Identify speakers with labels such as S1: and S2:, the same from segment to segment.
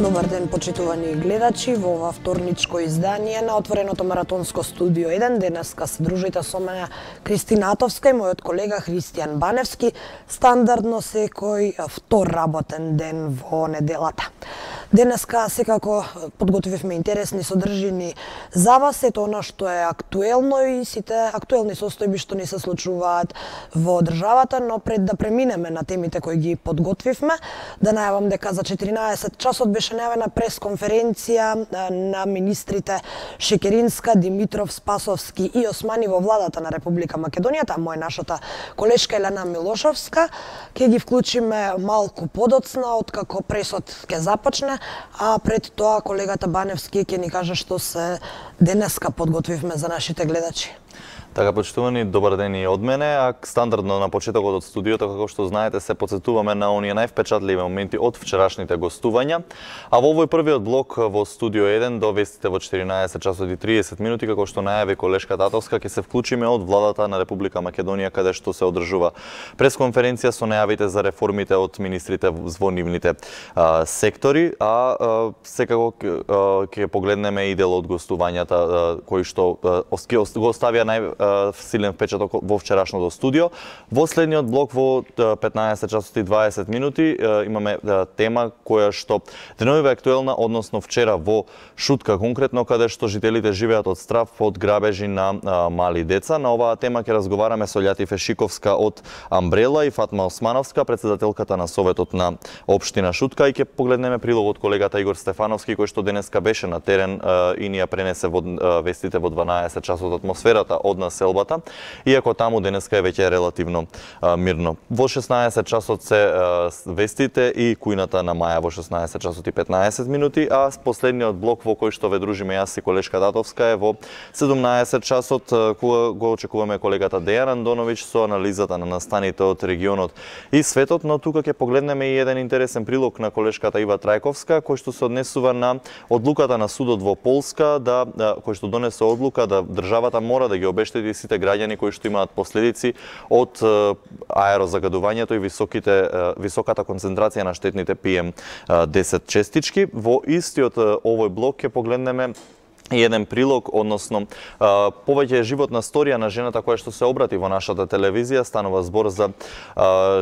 S1: Добар ден, почитувани гледачи, во ова вторничко издание на отвореното маратонско студио 1. Денеска се дружите со мене Кристина Атовска и мојот колега Христијан Баневски, стандардно секој втор работен ден во неделата. Денеска секако подготвивме интересни содржини за вас, ето она што е актуелно и сите актуелни состојби што ни се случуваат во државата, но пред да преминеме на темите кои ги подготвивме, да најавам дека за 14 часот беше најавена пресконференција на министрите Шекеринска, Димитров, Спасовски и Османи во владата на Република Македонија. Таму е нашата колешка Елена Милошовска. Ќе ги вклучиме малку подоцна откако пресот ќе започне, а пред тоа колегата Баневски ќе ни каже што се денеска подготвивме за нашите гледачи.
S2: Така, почитувани, добар ден и од мене, а стандардно на почетокот од студиото, како што знаете, се подсетуваме на оние највпечатливи моменти од вчерашните гостувања. А во овој првиот блок во студио 1 до вестите во 14 часот и 30 минути, како што најави колешка Татовска, ќе се вклучиме од владата на Република Македонија, каде што се одржува пресконференција со најавите за реформите од министрите во нивните сектори, а секако ќе погледнеме и дел од гостувањата кои што го оставија силен впечаток во вчерашното студио. Во следниот блок во 15 часот и 20 минути имаме тема која што денева е актуелна, односно вчера во Шутка конкретно, каде што жителите живеат од страв од грабежи на мали деца. На оваа тема ќе разговараме со Љати Фешиковска од Амбрела и Фатма Османовска, председателката на Советот на општина Шутка, и ќе погледнеме прилог од колегата Игор Стефановски, кој што денеска беше на терен и ни ја пренесе во вестите во 12 часот атмосферата од населбата, иако таму денеска е веќе релативно мирно. Во 16 часот се вестите и кујната на Маја во 16 часот и 15 минути, а последниот блок во кој што ве дружиме јас и колешка Татовска е во 17 часот, кога го очекуваме колегата Дејан Андоновиќ со анализата на настаните од регионот и светот, но тука ќе погледнеме и еден интересен прилог на колешката Ива Трајковска, кој што се однесува на одлуката на судот во Полска, кој што донесе одлука да државата мора да ги обештети сите граѓани кои што имаат последици од аерозагадувањето и високата концентрација на штетните PM10 честички. Во истиот овој блок ќе погледнеме и еден прилог, односно повеќе животна сторија на жената која што се обрати во нашата телевизија. Станува збор за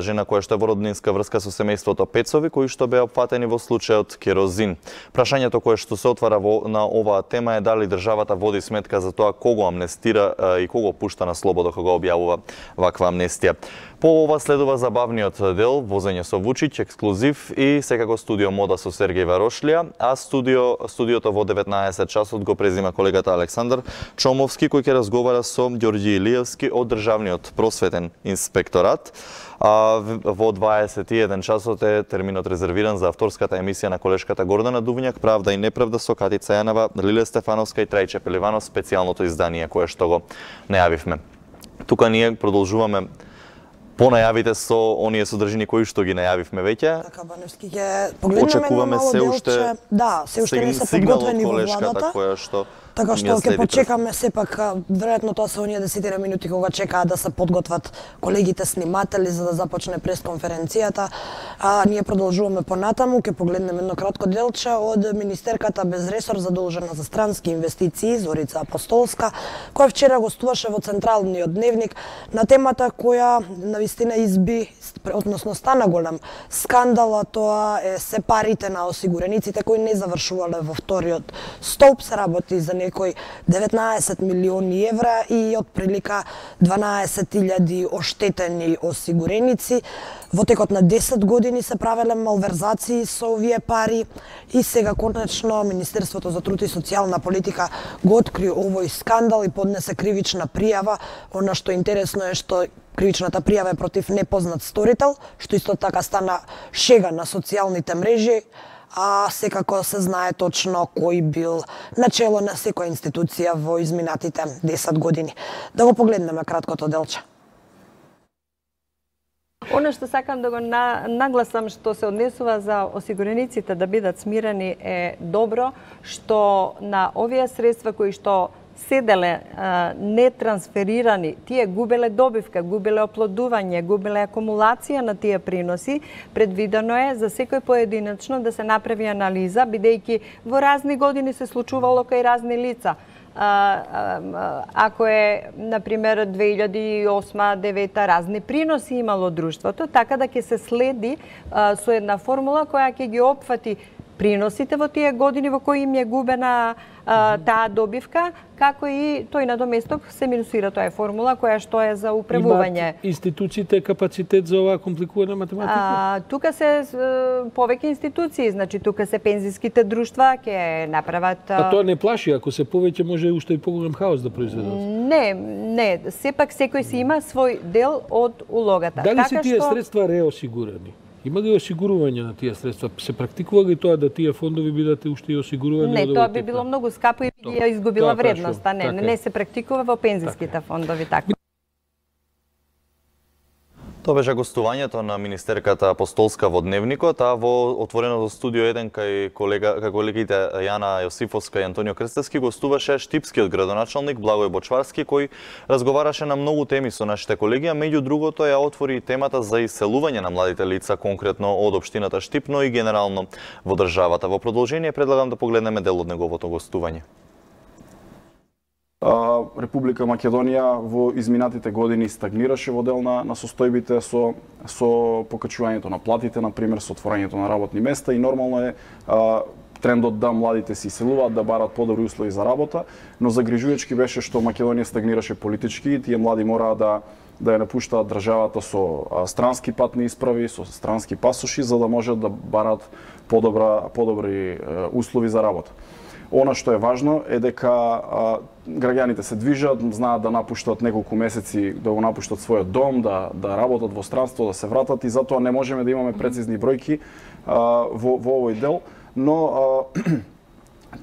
S2: жена која што е во роднинска врска со семејството Пецови, кои што беа опфатени во случајот Керозин. Прашањето кое што се отвара на оваа тема е дали државата води сметка за тоа кого амнестира и кого пушта на слобода кога објавува ваква амнестија. По ова следува забавниот дел, возење со Вучиќ, ексклузив и секако студио мода со Сергеј Варошлија, а студиото во 19 часот го презима колегата Александар Чомовски, кој ќе разговара со Ѓорѓи Илиевски од Државниот просветен инспекторат. Во 21 часот е терминот резервиран за авторската емисија на колешката Гордана Дувњак, Правда и неправда со Катица Јанова, Лиле Стефановска и Трајче Пеливанов, специјалното издание кое што го најавивме. Тука ние продолжуваме по најавите со оние содржини кои што ги најавивме веќе.
S1: Така, Баневски, ќе погледнеме на мало делче. Да, се уште не се подготвени во владата. Така што ќе почекаме сепак, веројатно тоа се оние 10 минути кога чекаат да се подготват колегите сниматели за да започне пресконференцијата. А ние продолжуваме понатаму, ќе погледнеме едно кратко делче од министерката без ресор задолжена за странски инвестиции Зорица Апостолска, која вчера гостуваше во Централниот дневник на темата која навистина изби, односно стана голем скандал, а тоа е се парите на осигурениците кои не завршувале во вториот столб. Се работи за некои 19 милиони евра и од прилика 12.000 оштетени осигуреници. Во текот на 10 години се правеле малверзации со овие пари и сега конечно Министерството за труд и социјална политика го откри овој скандал и поднесе кривична пријава. Она што интересно е што кривичната пријава е против непознат сторител, што исто така стана шега на социјалните мрежи, а секако се знае точно кој бил начело на секоја институција во изминатите 10 години. Да го погледнеме краткото делче.
S3: Оно што сакам да го нагласам што се однесува за осигурениците да бидат смирени е добро, што на овие средства кои што седеле нетрансферирани, тие губеле добивка, губеле оплодување, губеле акумулација на тие приноси, предвидено е за секој поединечно да се направи анализа, бидејќи во разни години се случувало кај разни лица. Ако е, например, 2008-2009 разни приноси имало друштвото, така да ќе се следи со една формула која ќе ги опфати приносите во тие години во кои им е губена таа добивка, како и тој надоместок се минусира, тоа е формула која што е за управување.
S4: Имаат институциите капацитет за оваа компликувана математика?
S3: Тука се повеќе институции, значи тука се пензиските друштва ќе направат...
S4: А тоа не плаши, ако се повеќе може уште и поголем хаос да произведат?
S3: Не, сепак секој си има свој дел од улогата.
S4: Дали се тие средства реосигурани? Има ли осигурување на тие средства? Се практикува ли тоа да тие фондови бидат уште и осигурувани?
S3: Не, тоа би било многу скапо и би ја изгубила вредноста. Не се практикува во пензиските фондови така.
S2: Тоа беше гостувањето на министерката Апостолска во Дневникот, а во отвореното студио 1 кај колегите Јана Јосифовска и Антонио Крстевски гостуваше штипскиот градоначалник Благој Бочварски, кој разговараше на многу теми со нашите колеги, а меѓу другото ја отвори и темата за иселување на младите лица, конкретно од општината Штип, но и генерално во државата. Во продолжение предлагам да погледнеме дел од неговото гостување.
S5: Република Македонија во изминатите години стагнираше во дел на состојбите со покачувањето на платите, например, со отворањето на работни места, и нормално е трендот да младите се иселуваат, да барат подобри услови за работа, но загрижувачки беше што Македонија стагнираше политички и тие млади мораа да ја напуштаат државата со странски патни исправи, со странски пасоши, за да можат да барат подобри услови за работа. Она што е важно е дека граѓаните се движат, знаат да напуштат неколку месеци, да го напуштат својот дом, да работат во странство, да се вратат, и затоа не можеме да имаме прецизни бројки во овој дел, но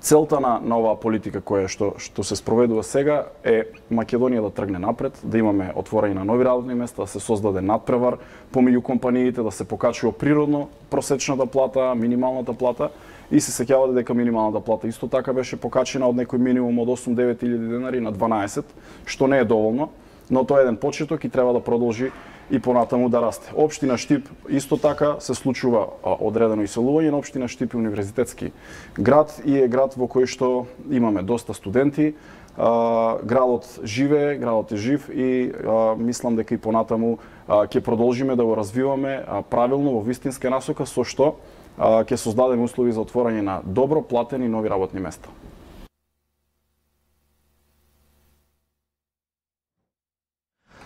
S5: целта на оваа политика која што се спроведува сега е Македонија да тргне напред, да имаме отворање на нови работни места, да се создаде надпревар помеѓу компаниите, да се покачува природно просечната плата, минималната плата. И се сеќавате дека минималната плата исто така беше покачена од некој минимум од 8-9 илјади денари на 12, што не е доволно, но тоа е еден почеток и треба да продолжи и понатаму да расте. Општина Штип исто така се случува одредено иселување на општина Штип, универзитетски град, и е град во кој што имаме доста студенти. Градот живее, градот е жив и мислам дека и понатаму ќе продолжиме да го развиваме правилно во вистинска насока, со што ќе создадеме услови за отворање на добро платени нови работни места.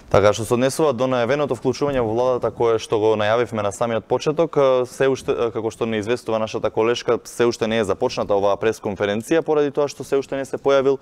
S2: Така што се однесува до најавеното вклучување во владата кое што го најавивме на самиот почеток, се уште, како што не известува нашата колешка, се уште не е започната оваа пресконференција поради тоа што се уште не се појавил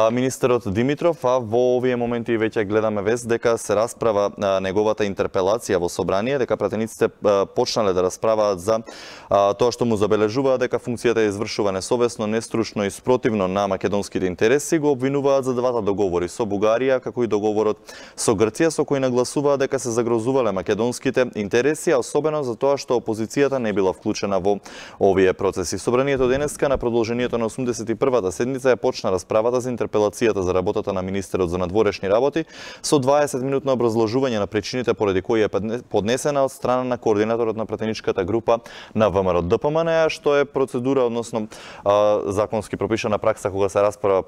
S2: министерот Димитров, а во овие моменти веќе гледаме вест дека се расправа неговата интерпелација во собрание, дека пратениците почнале да расправаат за тоа што му забележуваат дека функцијата е извршува несовесно, нестручно и спротивно на македонските интереси, го обвинуваат за двата договори со Бугарија, како и договорот со Грција, со кој нагласуваа дека се загрозувале македонските интереси, а особено за тоа што опозицијата не била вклучена во овие процеси. Собранието денеска на продолжението на 81-та седница ја почна расправата за интерпелацијата за работата на министерот за надворешни работи со 20-минутно образложување на причините поради кои е поднесена од страна на координаторот на пратеничката група на ВМРО ДПМН, што е процедура, односно законски пропишана пракса кога се расправа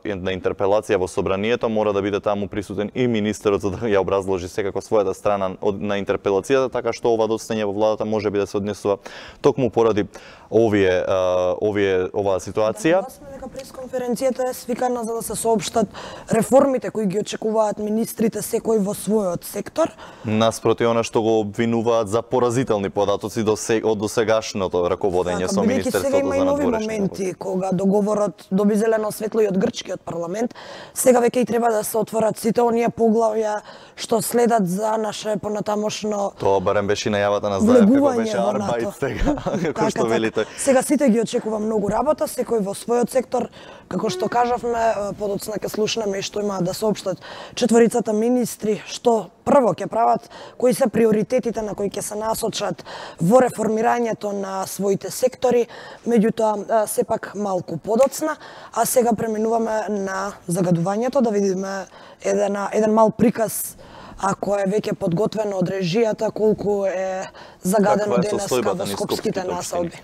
S2: на интерпелација во собранието, мора да биде таму присутен и министерот за да ја образложи секако својата страна на интерпелацијата, така што ова доцнење во владата може би да се однесува токму поради оваа ситуација.
S1: Да сме дека пресконференцијата е свикана за да се соопштат реформите кои ги очекуваат министрите секој во својот сектор.
S2: Наспроти она што го обвинуваат за поразителни податоци од досегашното раководење со Министерството за надворешни работи.
S1: Сега има и нови моменти кога договорот доби зелено светло и од грчкиот парламент. Сега веќе и треба да се отворат сите оние поглавја што следат за наше понатамошно.
S2: Тоа барем беше најавата на Заев, како беше арбајт сега, како што велите.
S1: Сега сите ги очекува многу работа, секој во својот сектор, Како што кажавме, подоцна ќе слушнеме и што имаат да соопштат четворицата министри, што прво ќе прават, кои се приоритетите на кои ќе се насочат во реформирањето на своите сектори, меѓутоа сепак малку подоцна, а сега преминуваме на загадувањето, да видиме еден мал приказ ако е веќе подготвено од режијата, колку е загадено денеска во скопските населби.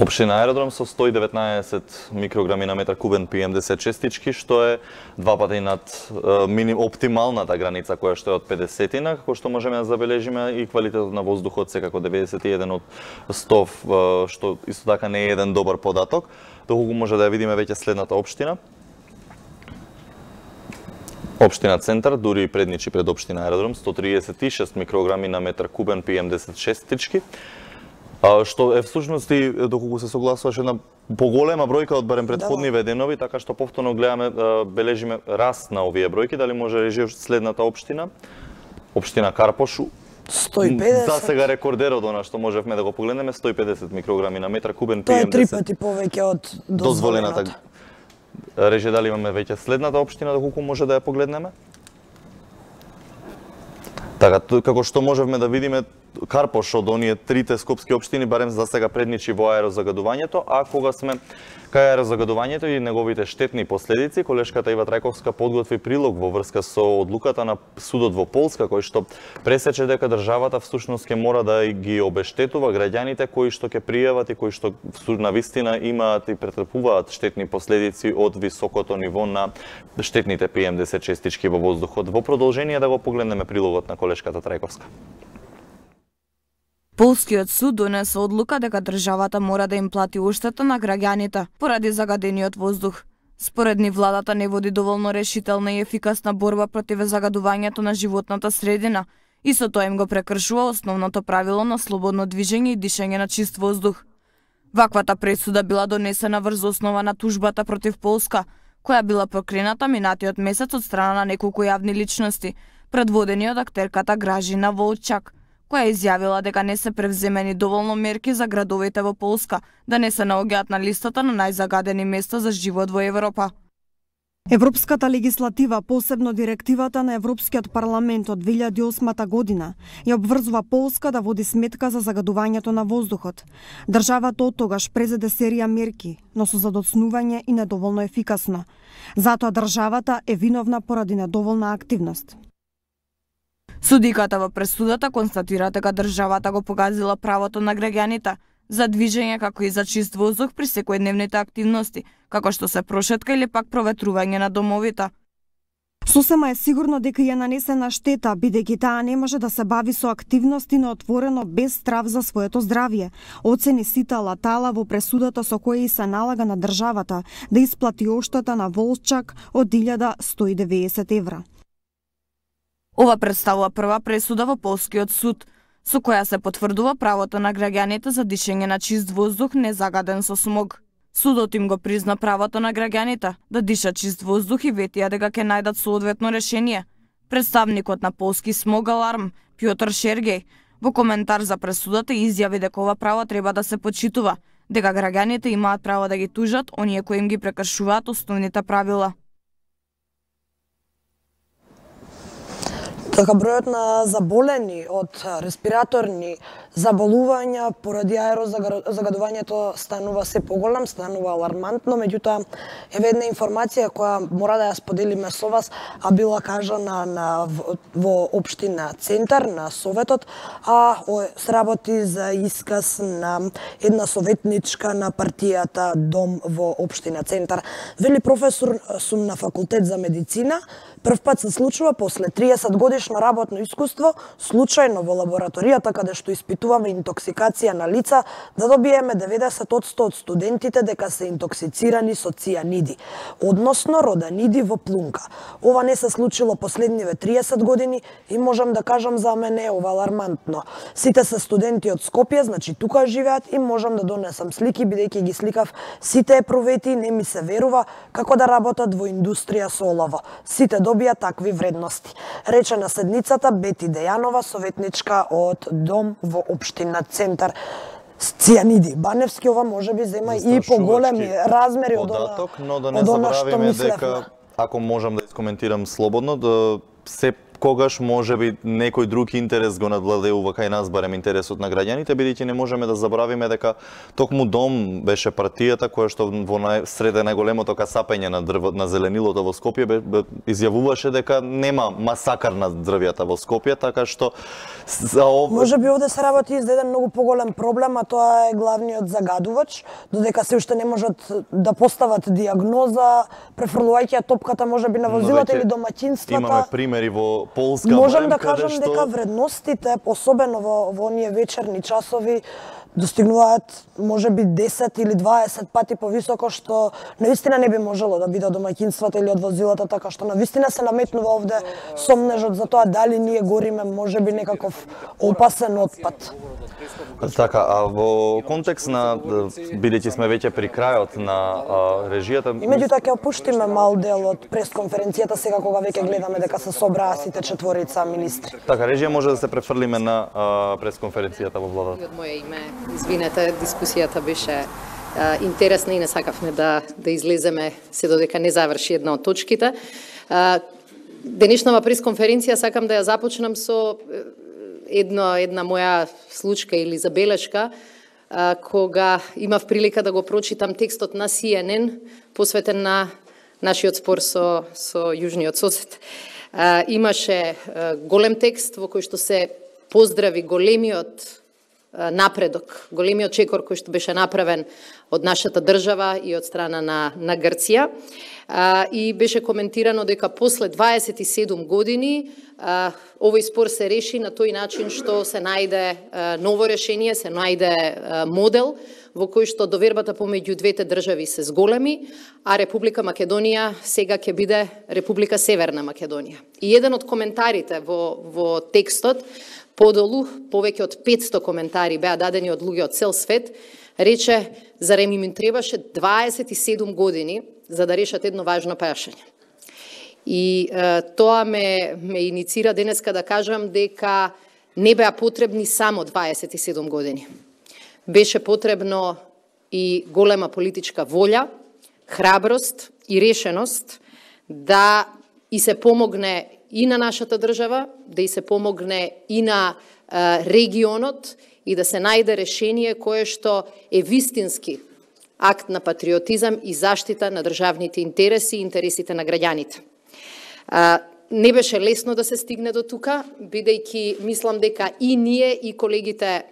S2: Општина Аеродром со 119 микрограми на метар кубен PM10 честички, што е два пати над оптималната граница која што е од 50-тина, како што можеме да забележиме, и квалитетот на воздухот секако 91 од 100, што исто така не е еден добар податок, доколку може да ја видиме веќе следната општина. Општина Центар, дури и предничи пред општина Аеродром, 136 микрограми на метар кубен PM10 честички, што е всушност и доколку се согласуваше една поголема бројка од барем претходниве денови, така што повторно гледаме, бележиме раст на овие бројки. Дали може режи следната општина? Општина Карпош,
S1: 150.
S2: За сега рекордерот она што можевме да го погледнеме, 150 микрограми на метар кубен PM10.
S1: Тоа е 3 пати повеќе од дозволената.
S2: Реже, дали имаме веќе следната општина, доколку може да ја погледнеме? Така, како што можевме да видиме, Карпош од оние трите скопски општини барем за сега предничи во аерозагадувањето, а кога сме кај аерозагадувањето и неговите штетни последици, колешката Ива Трајковска подготви прилог во врска со одлуката на судот во Полска, кој што пресече дека државата всушност ќе мора да ги обештетува граѓаните кои што ќе пријават и кои што на вистина имаат и претрпуваат штетни последици од високото ниво на штетните PM10 честички во воздухот. Во продолжение да го погледнеме прилогот на колешката Трајковска.
S6: Полскиот суд донесе одлука дека државата мора да им плати оштета на граѓаните поради загадениот воздух. Според нив владата не води доволно решителна и ефикасна борба против загадувањето на животната средина и со тоа им го прекршува основното правило на слободно движење и дишење на чист воздух. Ваквата пресуда била донесена врз основа на тужбата против Полска, која била покрената минатиот месец од страна на неколку јавни личности, предводени од актерката Гражина Волчак, која изјавила дека не се превземени доволно мерки за градовите во Полска да не се наоѓаат на листата на најзагадени места за живот во Европа.
S7: Европската легислатива, посебно директивата на Европскиот парламент од 2008 година, ја обврзува Полска да води сметка за загадувањето на воздухот. Државата од тогаш презеде серија мерки, но со задоцнување и недоволно ефикасно. Затоа државата е виновна поради недоволна активност.
S6: Судиката во пресудата констатира дека државата го погазила правото на граѓаните за движење како и за чист воздух при секојдневните активности, како што се прошетка или пак проветрување на домовите.
S7: Сосема е сигурно дека ја нанесена штета, бидејќи таа не може да се бави со активности на отворено без страв за своето здравје, оцени Сита Латала во пресудата со која и се налага на државата да исплати оштета на Волчак од 1190 евра.
S6: Ова представува прва пресуда во Полскиот суд, со која се потврдува правото на граѓаните за дишење на чист воздух незагаден со смог. Судот им го призна правото на граѓаните да дишат чист воздух и ветија дека ќе најдат соодветно решение. Представникот на Полски смог аларм, Пјотр Шергеј, во коментар за пресудата изјави дека ова право треба да се почитува, дека граѓаните имаат право да ги тужат оние кои им ги прекршуваат основните правила.
S1: Така бројот на заболени од респираторни заболувања поради аерозагадувањето станува се поголем, станува алармантно, меѓутоа еве една информација која мора да ја споделиме со вас, а била кажана во општина Центар на советот, а сработи за исказ на една советничка на партијата Дом во општина Центар. Вели професор сум на факултет за медицина, прв пат се случува после 30 годишно работно искуство, случајно во лабораторијата каде што испитуваме интоксикација на лица, да добиеме 90% од студентите дека се интоксицирани со цијаниди, односно роданиди во плунка. Ова не се случило последниве 30 години и можам да кажам за мене е ова алармантно. Сите се студенти од Скопје, значи тука живеат и можам да донесам слики, бидејќи ги сликав сите епровети, не ми се верува како да работат во индустрија со олово. Сите добија такви вредности. Рече на седницата Бети Дејанова, советничка од Дом во општина Центар. цијаниди. Баневски ова можеби зема и поголеми размери од она што мислевме.
S2: Ако можам да искоментирам слободно, да се когаш можеби некој друг интерес го надвладеува кај нас, барем интересот на граѓаните, бидејќи не можеме да забравиме дека токму Дом беше партијата која што во среде најголемото касапење на зеленилото во Скопје изјавуваше дека нема масакар на дрвјата во Скопје, така што
S1: можеби овде се работи за еден многу поголем проблем, а тоа е главниот загадувач, додека се уште не можат да постават диагноза, префрлувајќи топката можеби на возилата или домаќинствата.
S2: Имаме примери во Полска,
S1: можам да кажам дека вредностите, особено во оние вечерни часови, достигнуваат можеби 10 или 20 пати повисоко, што навистина не би можело да биде од домаќинствата или од возилата, така што навистина се наметнува овде сомнежот за тоа дали ние гориме можеби некаков опасен отпад.
S2: Така, а во контекст на, бидејќи сме веќе при крајот на режијата...
S1: И меѓутоа ќе опуштиме мал дел од пресконференцијата сега кога веќе гледаме дека се собраа сите четворица министри.
S2: Така, режија може да се префрлиме на пресконференцијата во владата.
S8: Од моје име, извинете, дискусијата беше интересна и не сакавме да излеземе се додека не заврши една од точките. Денешнава пресконференција сакам да ја започнам со една моја случка или забелешка, кога имав прилика да го прочитам текстот на CNN, посветен на нашиот спор со јужниот сосед. Имаше голем текст во кој што се поздрави големиот напредок, големиот чекор кој што беше направен од нашата држава и од страна на Грција. И беше коментирано дека после 27 години овој спор се реши на тој начин што се најде ново решение, се најде модел во кој што довербата помеѓу двете држави се зголеми, а Република Македонија сега ќе биде Република Северна Македонија. И еден од коментарите во текстот, подолу, повеќе од 500 коментари беа дадени од луѓе од цел свет, рече, зарем им требаше 27 години за да решат едно важно прашање. И тоа ме иницира денеска да кажам дека не беа потребни само 27 години. Беше потребно и голема политичка волја, храброст и решеност да и се помогне и на нашата држава, да и се помогне и на регионот и да се најде решение кое што е вистински акт на патриотизам и заштита на државните интереси и интересите на граѓаните. Не беше лесно да се стигне до тука, бидејќи мислам дека и ние и колегите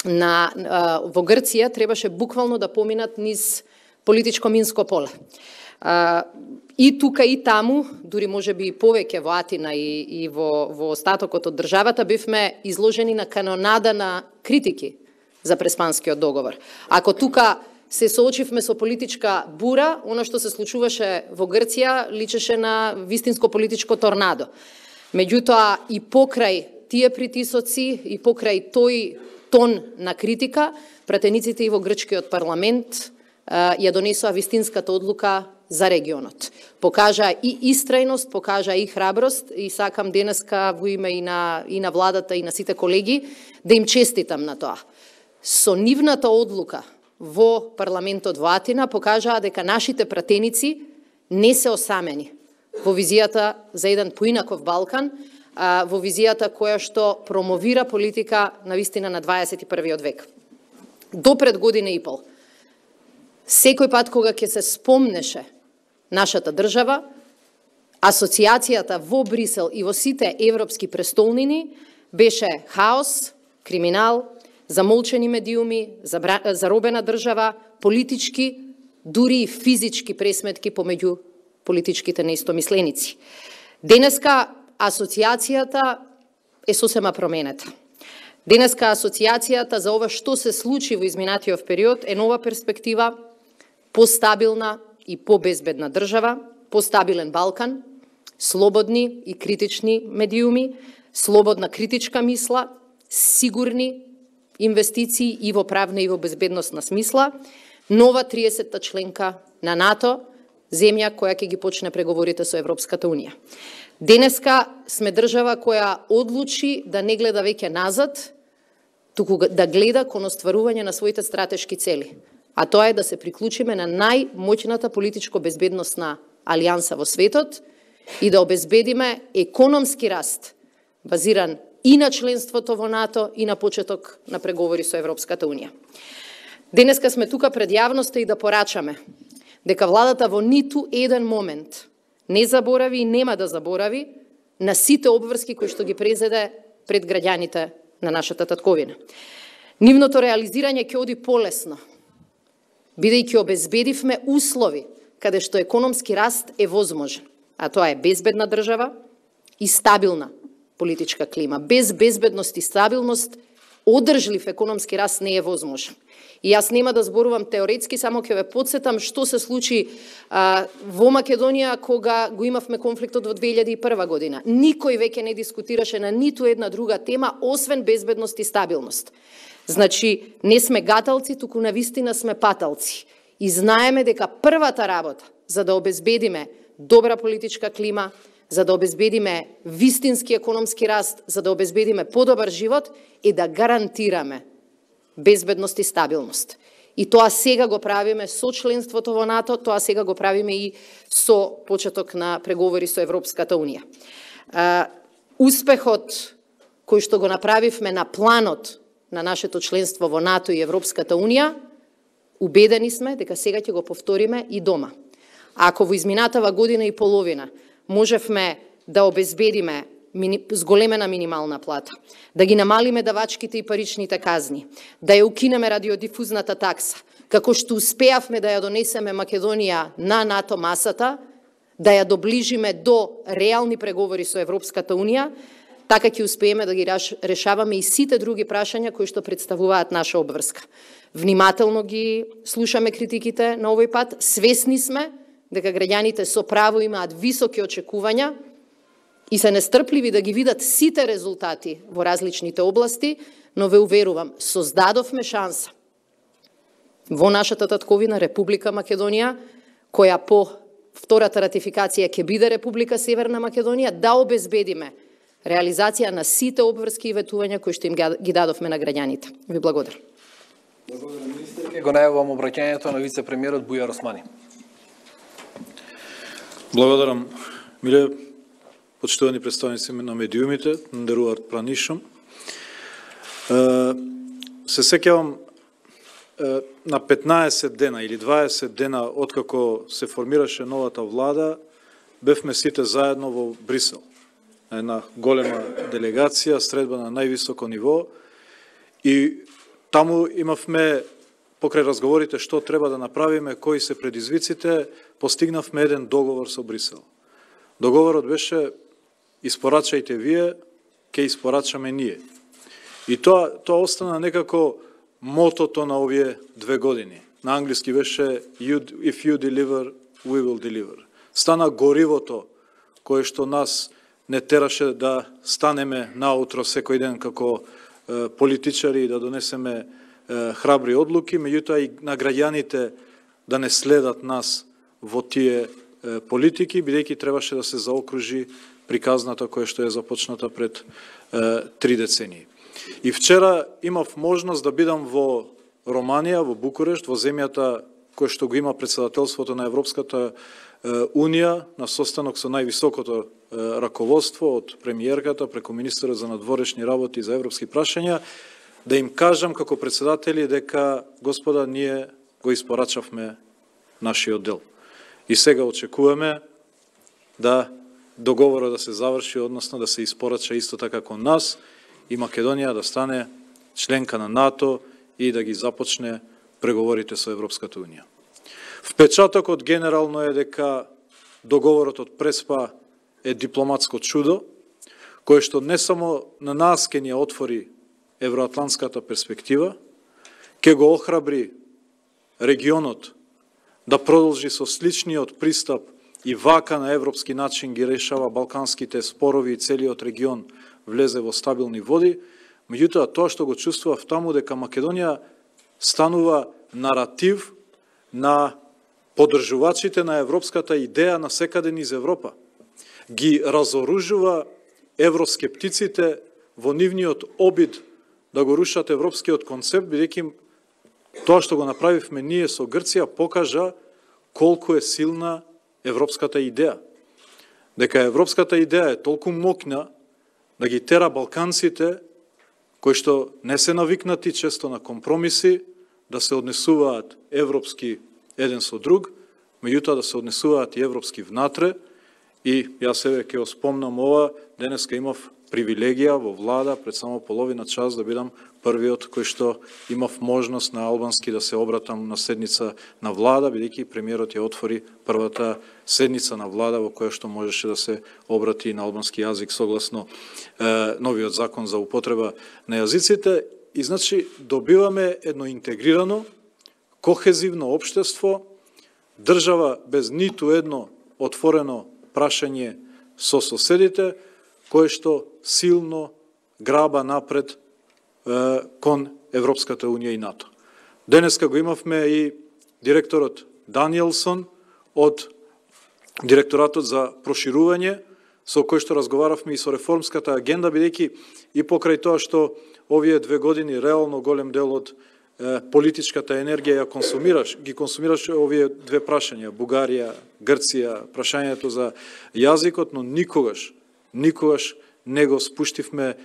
S8: во Грција требаше буквално да поминат низ политичко минско поле. И тука и таму, дури може би и повеќе во Атина и во остатокот од државата, бивме изложени на канонада на критики за Преспанскиот договор. Ако тука се соочивме со политичка бура, оно што се случуваше во Грција личеше на вистинско политичко торнадо. Меѓутоа и покрај тие притисоци и покрај тој тон на критика, пратениците и во грчкиот парламент ја донесоа вистинската одлука за регионот. Покажа и истрајност, покажа и храброст и сакам денеска во име и на владата и на сите колеги да им честитам на тоа. Со нивната одлука во парламентот во Атина покажаа дека нашите пратеници не се осамени во визијата за еден поинаков Балкан, во визијата која што промовира политика на вистина на 21. век. До пред година и пол, секој пат кога ќе се спомнеше нашата држава, асоциацијата во Брисел и во сите европски престолнини беше хаос, криминал, замолчени медиуми, заробена држава, политички, дури и физички пресметки помеѓу политичките неистомисленици. Денеска асоциацијата е сосема променета. Денеска асоциацијата за ова што се случи во изминатиот период е нова перспектива, постабилна и побезбедна држава, постабилен Балкан, слободни и критични медиуми, слободна критичка мисла, сигурни инвестиции и во правна и во безбедносна смисла, нова 30-та членка на НАТО, земја која ќе ги почне преговорите со Европската Унија. Денеска сме држава која одлучи да не гледа веќе назад, туку да гледа кон остварување на своите стратешки цели. А тоа е да се приклучиме на најмоќната политичко-безбедносна алијанса во светот и да обезбедиме економски раст, базиран и на членството во НАТО и на почеток на преговори со Европската Унија. Денеска сме тука пред јавноста и да порачаме дека владата во ниту еден момент не заборави и нема да заборави на сите обврски кои што ги презеде пред граѓаните на нашата татковина. Нивното реализирање ќе оди полесно, бидејќи обезбедивме услови каде што економски раст е возможен, а тоа е безбедна држава и стабилна политичка клима. Без безбедност и стабилност, одржлив економски раст не е возможен. И јас нема да зборувам теоретски, само ќе ве подсетам што се случи во Македонија кога го имавме конфликтот во 2001 година. Никој веќе не дискутираше на ниту една друга тема, освен безбедност и стабилност. Значи, не сме гаталци, туку навистина сме паталци. И знаеме дека првата работа за да обезбедиме добра политичка клима, за да обезбедиме вистински економски раст, за да обезбедиме подобар живот, е да гарантираме безбедност и стабилност. И тоа сега го правиме со членството во НАТО, тоа сега го правиме и со почеток на преговори со Европската Унија. Успехот кој што го направивме на планот на нашето членство во НАТО и Европската Унија, убедени сме дека сега ќе го повториме и дома. Ако во изминатава година и половина можевме да обезбедиме зголемена минимална плата, да ги намалиме давачките и паричните казни, да ја укинеме радиодифузната такса, како што успеавме да ја донесеме Македонија на НАТО масата, да ја доближиме до реални преговори со Европската Унија, така ќе успееме да ги решаваме и сите други прашања кои што представуваат наша обврска. Внимателно ги слушаме критиките на овој пат, свесни сме дека граѓаните со право имаат високи очекувања и се нестрпливи да ги видат сите резултати во различните области, но ве уверувам, создадовме шанса во нашата татковина Република Македонија, која по втората ратификација ќе биде Република Северна Македонија, да обезбедиме реализација на сите обврски и ветувања кои што им ги дадовме на граѓаните. Ви благодарам.
S9: Благодарам, министерке. Го најавувам обраќањето на вице-премиерот Бујар Османи.
S10: Благодарам, миле почитувани представници на медиумите, Нderuart Pranisham. Се сеќавам на 15 дена или 20 дена откако се формираше новата влада, бевме сите заедно во Брисел. Една голема делегација, средба на највисоко ниво и таму имавме, покрај разговорите што треба да направиме, кои се предизвиците, постигнавме еден договор со Брисел. Договорот беше испорачајте вие, ќе испорачаме ние. И тоа остана некако мотото на овие 2 години. На англиски беше if you deliver, we will deliver. Стана горивото кое што нас не тераше да станеме наутро секој ден како политичари и да донесеме храбри одлуки, меѓутоа и на граѓаните да не следат нас во тие политики, бидејќи требаше да се заокружи приказната која што е започната пред 3 децении. И вчера имав можност да бидам во Романија, во Букурешт, во земјата која што го има председателството на Европската Унија, на состанок со највисокото раководство од премиерката преку министерот за надворешни работи за европски прашања, да им кажам како председатели дека, господа, ние го испорачавме нашиот дел. И сега очекуваме да договорот да се заврши, односно да се испорача исто така кон нас и Македонија да стане членка на НАТО и да ги започне преговорите со Европската Унија. Впечатокот генерално е дека договорот од Преспа е дипломатско чудо, кое што не само на нас ке ни отвори евроатлантската перспектива, ке го охрабри регионот да продолжи со сличниот пристап и вака на европски начин ги решава балканските спорови и целиот регион влезе во стабилни води, меѓутоа тоа што го чувствував таму дека Македонија станува наратив на поддржувачите на европската идеја на секаде низ Европа. Ги разоружува евроскептиците во нивниот обид да го рушат европскиот концепт, бидејќи тоа што го направивме ние со Грција покажа колку е силна европската идеја. Дека европската идеја е толку моќна да ги тера балканците, кои што не се навикнати често на компромиси, да се однесуваат европски еден со друг, меѓутоа да се однесуваат и европски внатре. И јас себе ќе го спомнам ова, денеска имав привилегија во влада пред само половина час да бидам првиот кој што имав можност на албански да се обратам на седница на влада, бидејќи премиерот ја отвори првата седница на влада во која што можеше да се обрати на албански јазик согласно новиот закон за употреба на јазиците. И значи добиваме едно интегрирано, кохезивно општество, држава без ниту едно отворено прашање со соседите, кое што силно граба напред кон Европската Унија и НАТО. Денеска го имавме и директорот Даниелсон од Директоратот за проширување, со кој што разговаравме и со реформската агенда, бидејќи и покрај тоа што овие 2 години реално голем дел од политичката енергија ги консумираш овие 2 прашања, Бугарија, Грција, прашањето за јазикот, но никогаш не го спуштивме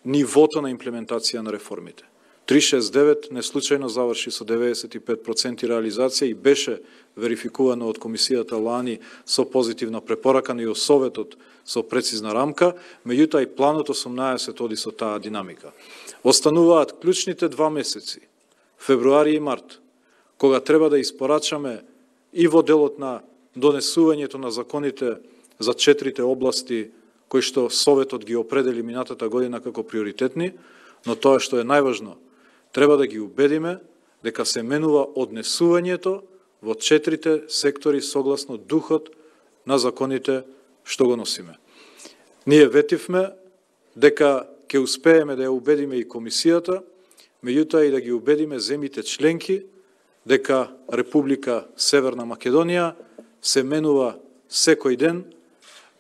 S10: нивото на имплементација на реформите. 369 неслучајно заврши со 95% реализација и беше верификувано од комисијата лани со позитивна препорака, и од Советот со прецизна рамка, меѓутоа и планот 18 оди со таа динамика. Остануваат клучните 2 месеци, февруари и март, кога треба да испорачаме и во делот на донесувањето на законите за 4 области кои што Советот ги определи минатата година како приоритетни, но тоа што е најважно, треба да ги убедиме дека се менува однесувањето во 4 сектори согласно духот на законите што го носиме. Ние ветивме дека ќе успееме да ја убедиме и комисијата, меѓутоа и да ги убедиме земјите членки дека Република Северна Македонија се менува секој ден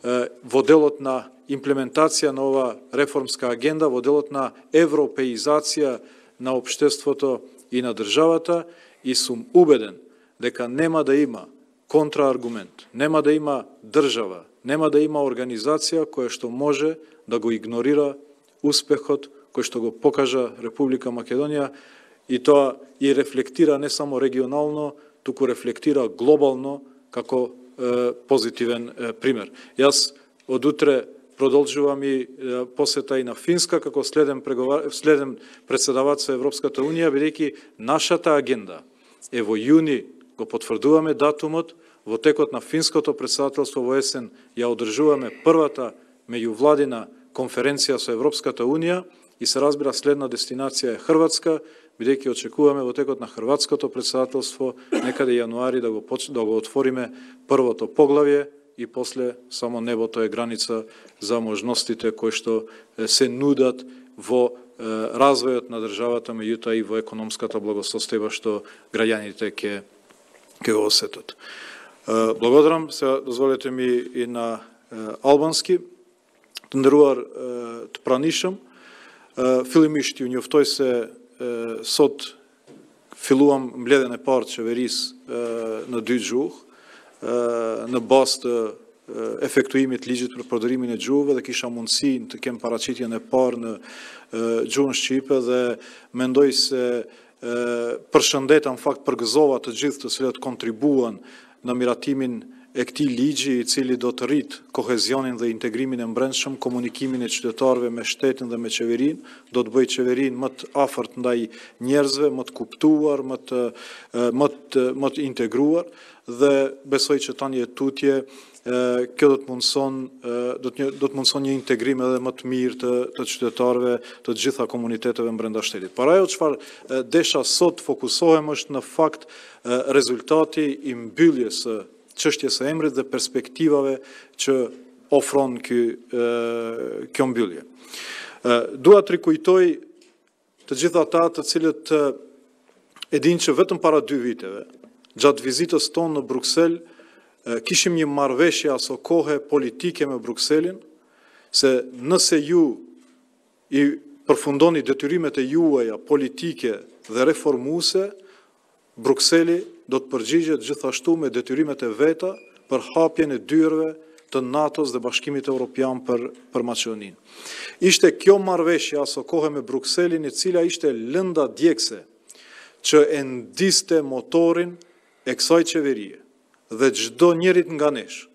S10: во делот на имплементација на ова реформска агенда, во делот на европеизација на општеството и на државата, и сум убеден дека нема да има контрааргумент, нема да има држава, нема да има организација која што може да го игнорира успехот кој што го покажа Република Македонија, и тоа и рефлектира не само регионално, туку рефлектира глобално како позитивен пример. Јас од утре продолжувам и посета и на Финска како следен председавач со Европската Унија, бидејќи нашата агенда е во јуни, го потврдуваме датумот, во текот на финското председателство во есен ја одржуваме првата меѓувладина конференција со Европската Унија и се разбира следна дестинација е Хрватска, бидејќи очекуваме во текот на хрватското председателство некаде јануари да го отвориме првото поглавје и после само небото е граница за можностите кои што се нудат во развојот на државата, меѓутоа и во економската благосостојба што граѓаните ќе го осетат. Благодарам, сега дозволете ми и на албански. Тендеруар пранишам, филимишти у тој се сот филуам мледене парче верис на дюджух, на баста ефектуимит лиджит преподаримине джува, да киша мунцин, të kem paraqitjen e parë në gjuhën shqipe dhe mendoj se përshëndeta në fakt përgëzova të gjithë të cilët kontribuan në miratimin e këtij ligji, i cili do të rrit kohezionin dhe integrimin e brendshëm, komunikimin e qytetarëve me shtetin dhe me qeverinë, do të bëjë qeverinë më të afërt ndaj njerëzve, më të kuptuar, më të integruar, dhe besoj që tani e tutje kjo do të mundson një integrim edhe më të mirë të qytetarëve të gjitha komuniteteve brenda shtetit. Por ajo çfarë desha sot fokusohem është në fakt rezultati i mbylljes së çështjes së emrit dhe perspektivave që ofron kjo mbyllje. Dua të rikujtoj të gjithë ata të cilët e dinë që vetëm para 2 viteve, gjatë vizitës tonë në Bruksel, kishim një marrëveshje aso kohe politike me Brukselin, se nëse ju i përfundoni detyrimet e juaja politike dhe reformuese, Brukseli do të përgjigjet gjithashtu me detyrimet e veta për hapjen e dyrëve të NATO-s dhe Bashkimit Evropian për Maqedoninë. Ishte kjo marrëveshje aso kohë me Brukselin, e cila ishte lënda djegëse që e ndiste motorin e kësaj qeverie dhe çdo njerit nga nesh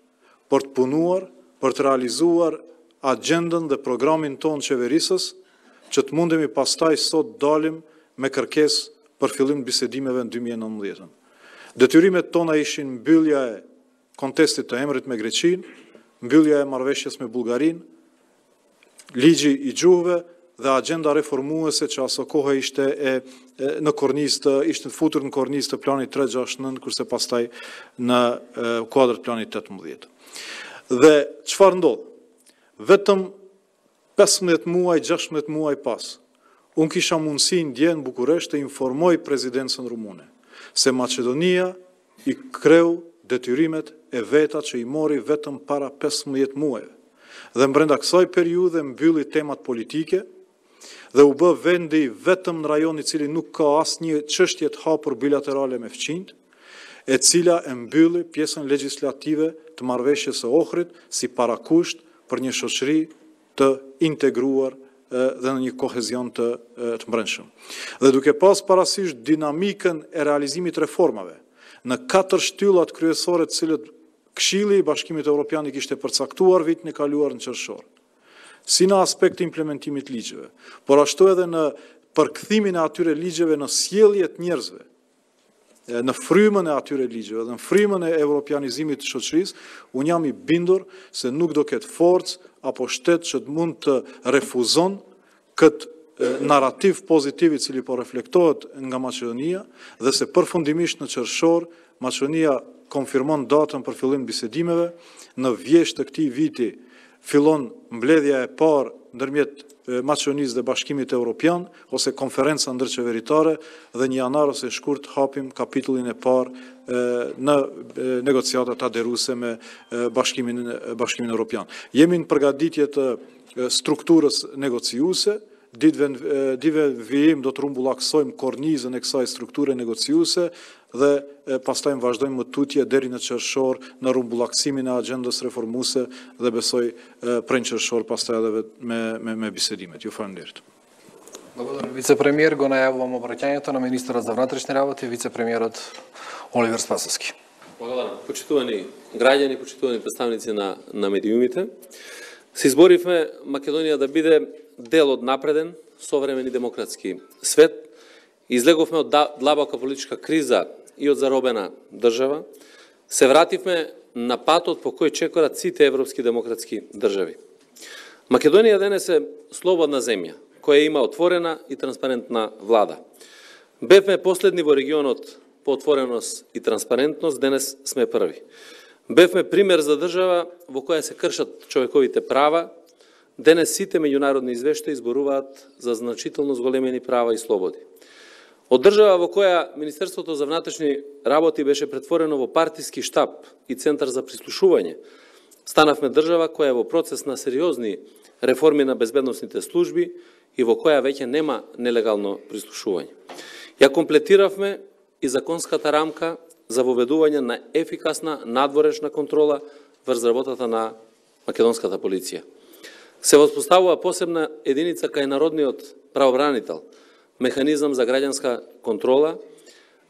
S10: për të punuar, për të realizuar agendën dhe programin ton qeverisës, që të mundemi pastaj sot dalim me kërkesë për fillim bisedimeve në 2019. Detyrimet tona ishin mbyllja e kontestit të emrit me Greqinë, mbyllja e marrëveshjes me Bullgarinë, ligji i gjuhëve dhe agenda reformuese që aso kohë ishte në kornizë ishte futur në kornizë të planit 369, kurse pastaj në kuadër të planit 18. Dhe çfarë ndodh? Vetëm 15 muaj, 16 muaj pas, unë kisha mundësi ndje në Bukuresht të informoj prezidencën rumune se Maqedonia i kreu detyrimet e veta që i mori vetëm para 15 muajve. Dhe brenda kësaj periudhe mbylli temat politike dhe u bë vendi vetëm në rajon i cili nuk ka asnjë çështje të hapur bilaterale me fqinjt, e cila e mbylli pjesën legjislative të marrëveshjes së Ohrit si parakusht për një shoqëri të integruar dhe në një kohezion të brendshëm. Dhe duke pas parasysh dinamikën e realizimit reformave në 4 shtyllat kryesore të cilët Këshilli i Bashkimit Evropian i kishte përcaktuar vitin e kaluar në qershor, si në aspekt të implementimit ligjeve, por ashtu edhe në përkthimin e atyre ligjeve në sjelljet njerëzve, në frymën e atyre ligjeve dhe në frymën e evropianizimit të shoqërisë, unë jam i bindur se nuk do ketë forcë apo shtet që të mund të refuzon këtë narrativ pozitiv i cili po reflektohet nga Maqedonia dhe se përfundimisht në qershor Maqedonia konfirmon datën për fillim bisedimeve, në vjesht të këtij viti fillon mbledhja e parë ndërmjet Maqedonisë dhe Bashkimit Evropian, ose konferenca ndërqeveritare, dhe një janar ose shkurt hapim kapitullin e parë në negociatat aderuese me Bashkimin Evropian. Jemi në përgatitje të strukturës negociuese, ditëve vijim do të rumbullaksojmë kornizën e kësaj strukture negociuese dhe pastaj vazhdojmë më tutje deri në qershor në rumbullaksimin e agendës reformuese dhe besoj prej qershor pastaj edhe me bisedimet. Ju falenderoj.
S9: Благодаря. Вице-премиер, го најавувам обраќањето на министерот за внатрешни работи, вице-премиерот Оливер Спасовски.
S11: Благодарам. Почитувани граѓани, почитувани представници на медиумите, се изборивме Македонија да биде дел од напреден, современ и демократски свет. Излеговме од длабока политичка криза и од заробена држава. Се вративме на патот по кој чекорат сите европски демократски држави. Македонија денес е слободна земја, која има отворена и транспарентна влада. Бевме последни во регионот по отвореност и транспарентност, денес сме први. Бевме пример за држава во која се кршат човековите права. Денес сите меѓународни извештаи зборуваат за значително зголемени права и слободи. Од држава во која Министерството за внатрешни работи беше претворено во партиски штаб и центар за прислушување, станавме држава која е во процес на сериозни реформи на безбедносните служби и во која веќе нема нелегално прислушување. Ја комплетиравме и законската рамка за воведување на ефикасна надворешна контрола врз работата на македонската полиција. Се воспоставува посебна единица кај народниот правобранител, механизам за граѓанска контрола.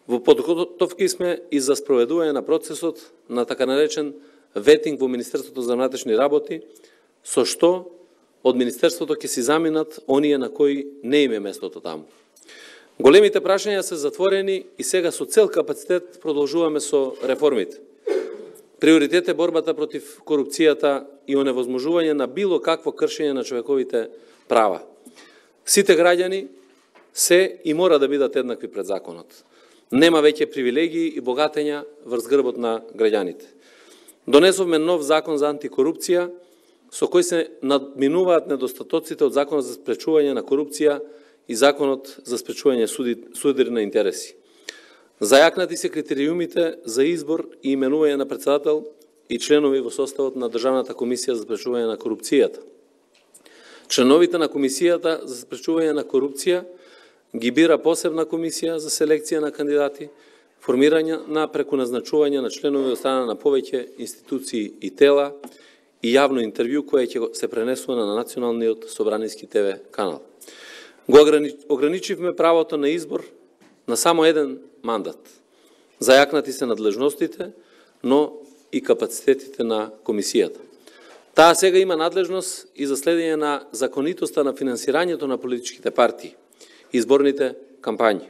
S11: Во подготовки сме и за спроведување на процесот на така наречен ветинг во Министерството за внатрешни работи, со што од Министерството ќе си заминат оние на кои не им е местото таму. Големите прашања се затворени и сега со цел капацитет продолжуваме со реформите. Приоритет е борбата против корупцијата и оневозможување на било какво кршење на човековите права. Сите граѓани се и мора да бидат еднакви пред законот. Нема веќе привилегии и богатења врз грбот на граѓаните. Донесовме нов закон за антикорупција, со кој се надминуваат недостатоците од законот за спречување на корупција и законот за спречување судир на интереси. Зајакнати се критериумите за избор и именување на председател и членови во составот на Државната комисија за спречување на корупцијата. Членовите на комисијата за спречување на корупција ги бира посебна комисија за селекција на кандидати, формирање на преку назначување на членови од страна на повеќе институции и тела и јавно интервју кое ќе се пренесува на националниот собраниски ТВ канал. Го ограничивме правото на избор на само еден мандат. Зајакнати се надлежностите, но и капацитетите на комисијата. Таа сега има надлежност и за следење на законитоста на финансирањето на политичките партии и изборните кампањи.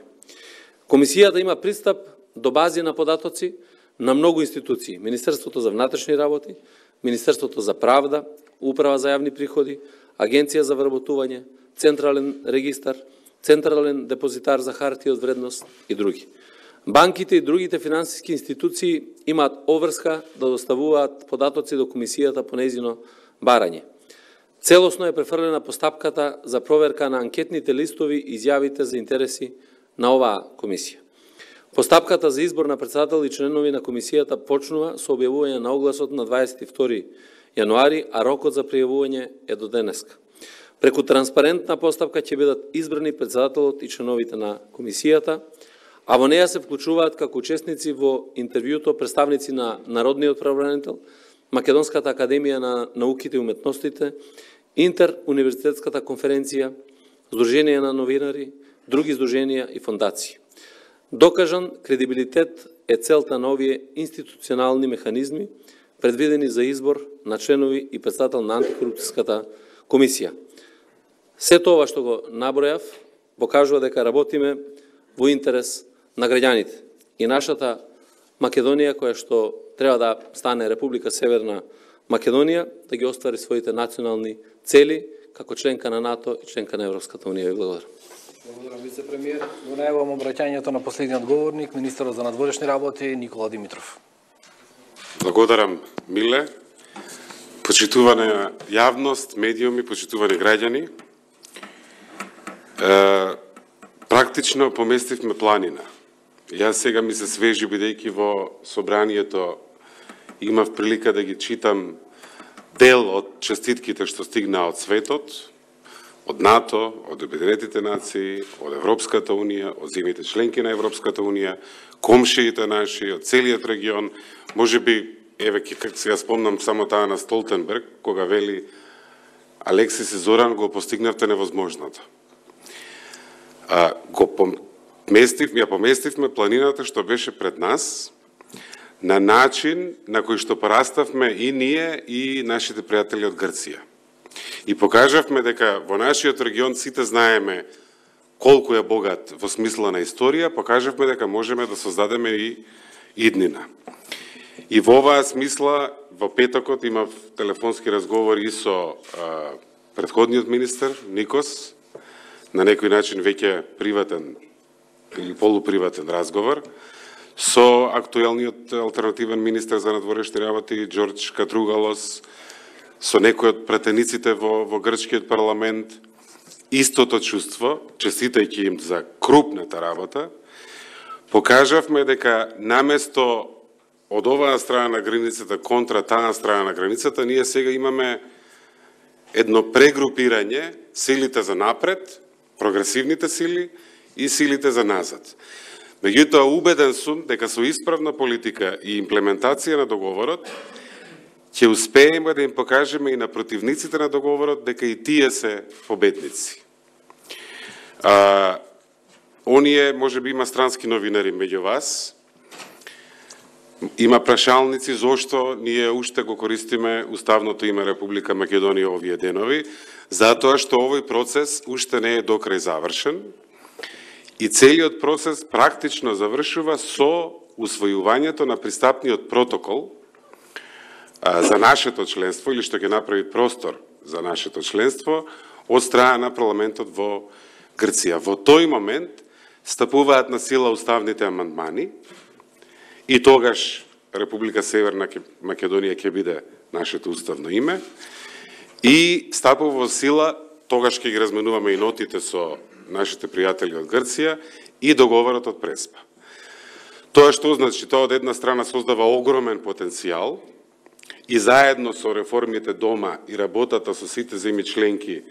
S11: Комисијата има пристап до бази на податоци на многу институции. Министерството за внатрешни работи, Министерството за правда, Управа за јавни приходи, Агенција за вработување, Централен регистар, Централен депозитар за хартија од вредност и други. Банките и другите финансиски институции имаат обврска да доставуваат податоци до комисијата по нејзино барање. Целосно е префрлена постапката за проверка на анкетните листови и изјавите за интереси на оваа комисија. Постапката за избор на председател и членови на комисијата почнува со објавување на огласот на 22 јануари, а рокот за пријавување е до денеска. Преку транспарентна постапка ќе бидат избрани председателот и членовите на комисијата, а во неја се вклучуваат како учесници во интервјуто представници на Народниот правобранител, Македонската академија на науките и уметностите, Интеруниверзитетската конференција, Сдружение на новинари, други сдруженија и фондации. Докажан кредибилитет е целта на овие институционални механизми, предвидени за избор на членови и председател на антикорупцијската комисија. Сето ова што го набројав покажува дека работиме во интерес на граѓаните. И нашата Македонија, која што треба да стане Република Северна Македонија, да ги оствари своите национални цели како членка на НАТО и членка на Европската унија. Ви благодарам.
S9: Благодарам, вице-премиер. Го најавам обраќањето на последниот говорник, министерот за надворешни работи Никола Димитров.
S12: Благодарам, Миле. Почитувана јавност, медиуми, почитувани граѓани. Практично поместивме планина. Јас сега ми се свежи, бидејќи во собранието имав прилика да ги читам дел од честитките што стигнаа од светот, од НАТО, од Обединетите нации, од Европската унија, од земјите членки на Европската унија, комшиите наши, од целиот регион. Може би, еве, как сега спомнам само таа на Столтенберг, кога вели Алексис и Зоран го постигнавте невозможното. Ја поместивме планината што беше пред нас на начин на кој што пораставме и ние и нашите пријатели од Грција. И покажавме дека во нашиот регион сите знаеме колку е богат во смисла на историја, покажавме дека можеме да создадеме и иднина. И во оваа смисла, во петокот имав телефонски разговори и со претходниот министер Никос, на некој начин веќе приватен или полуприватен разговор, со актуелниот алтернативен министер за надворешни работи Џорџ Катругалос, со некои од пратениците во грчкиот парламент, истото чувство, честитајќи им за крупната работа, покажавме дека наместо од оваа страна на границата контра таа страна на границата, ние сега имаме едно прегрупирање, силите за напред, прогресивните сили и силите за назад. Меѓутоа, убеден сум дека со исправна политика и имплементација на договорот ќе успееме да им покажеме и на противниците на договорот дека и тие се победници. Оние, може би, има странски новинари меѓу вас. Има прашалници зошто ние уште го користиме уставното име Република Македонија овие денови, затоа што овој процес уште не е до крај завршен и целиот процес практично завршува со усвојувањето на пристапниот протокол за нашето членство, или што ќе направи простор за нашето членство, од страна на парламентот во Грција. Во тој момент стапуваат на сила уставните амандмани и тогаш Република Северна Македонија ќе биде нашето уставно име и стапува во сила, тогаш ќе ги разменуваме и нотите со нашите пријатели од Грција и договорот од Преспа. Тоа што значи? Тоа од една страна создава огромен потенцијал и заедно со реформите дома и работата со сите земји членки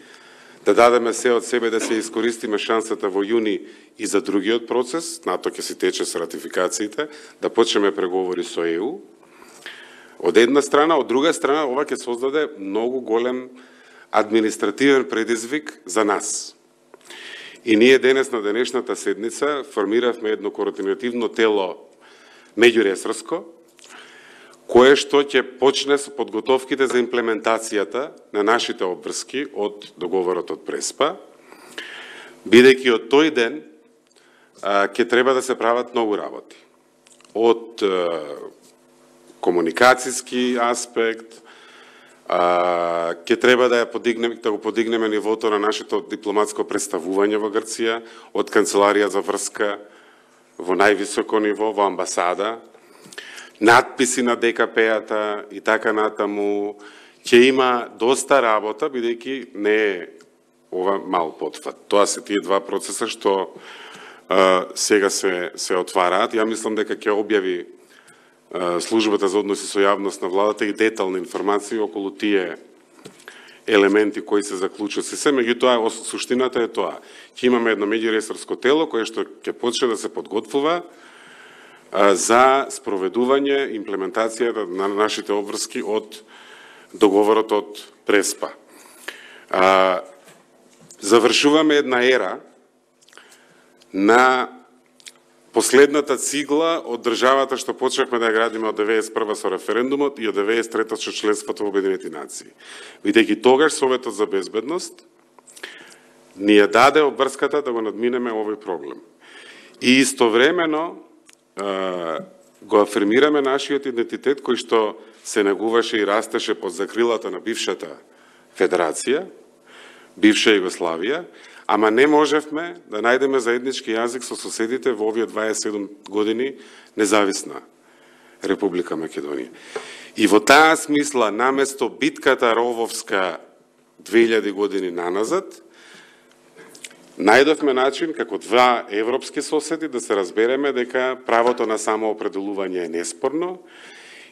S12: да дадеме се од себе да се искористиме шансата во јуни и за другиот процес, нато ќе се тече со ратификациите, да почнеме преговори со ЕУ. Од една страна, од друга страна, ова ќе создаде многу голем административен предизвик за нас. И ние денес на денешната седница формиравме едно координативно тело меѓуресорско, кое што ќе почне со подготовките за имплементацијата на нашите обврски од договорот од Преспа, бидејќи од тој ден ќе треба да се прават многу работи. Од комуникацијски аспект, ќе треба да го подигнеме нивото на нашето дипломатско представување во Грција, од Канцеларија за врска во највисоко ниво, во амбасада, надписи на ДКП-ата и така натаму. Ќе има доста работа, бидејќи не е ова мал потфат. Тоа се тие два процеса што сега се отвараат. Ја мислам дека ќе објави службата за односи со јавност на владата и детални информации околу тие елементи кои се заклучат се. Меѓутоа, суштината е тоа. Ќе имаме едно меѓуресорско тело кое што ќе почне да се подготвува за спроведување, имплементацијата на нашите обврски од договорот од Преспа. Завршуваме една ера на последната цигла од државата што почнахме да ја градиме од 91 со референдумот и од 93 со членството во Обединети нации. Бидејќи тогаш Советот за безбедност ни ја даде обврската да го надминеме овој проблем. И истовремено го афирмираме нашиот идентитет кој што се негуваше и растеше под закрилата на бившата федерација, бивша Југославија, ама не можевме да најдеме заеднички јазик со соседите во овие 27 години независна Република Македонија. И во таа смисла, наместо битката рововска 2000 години наназад, најдовме начин, како два европски соседи, да се разбереме дека правото на самоопределување е неспорно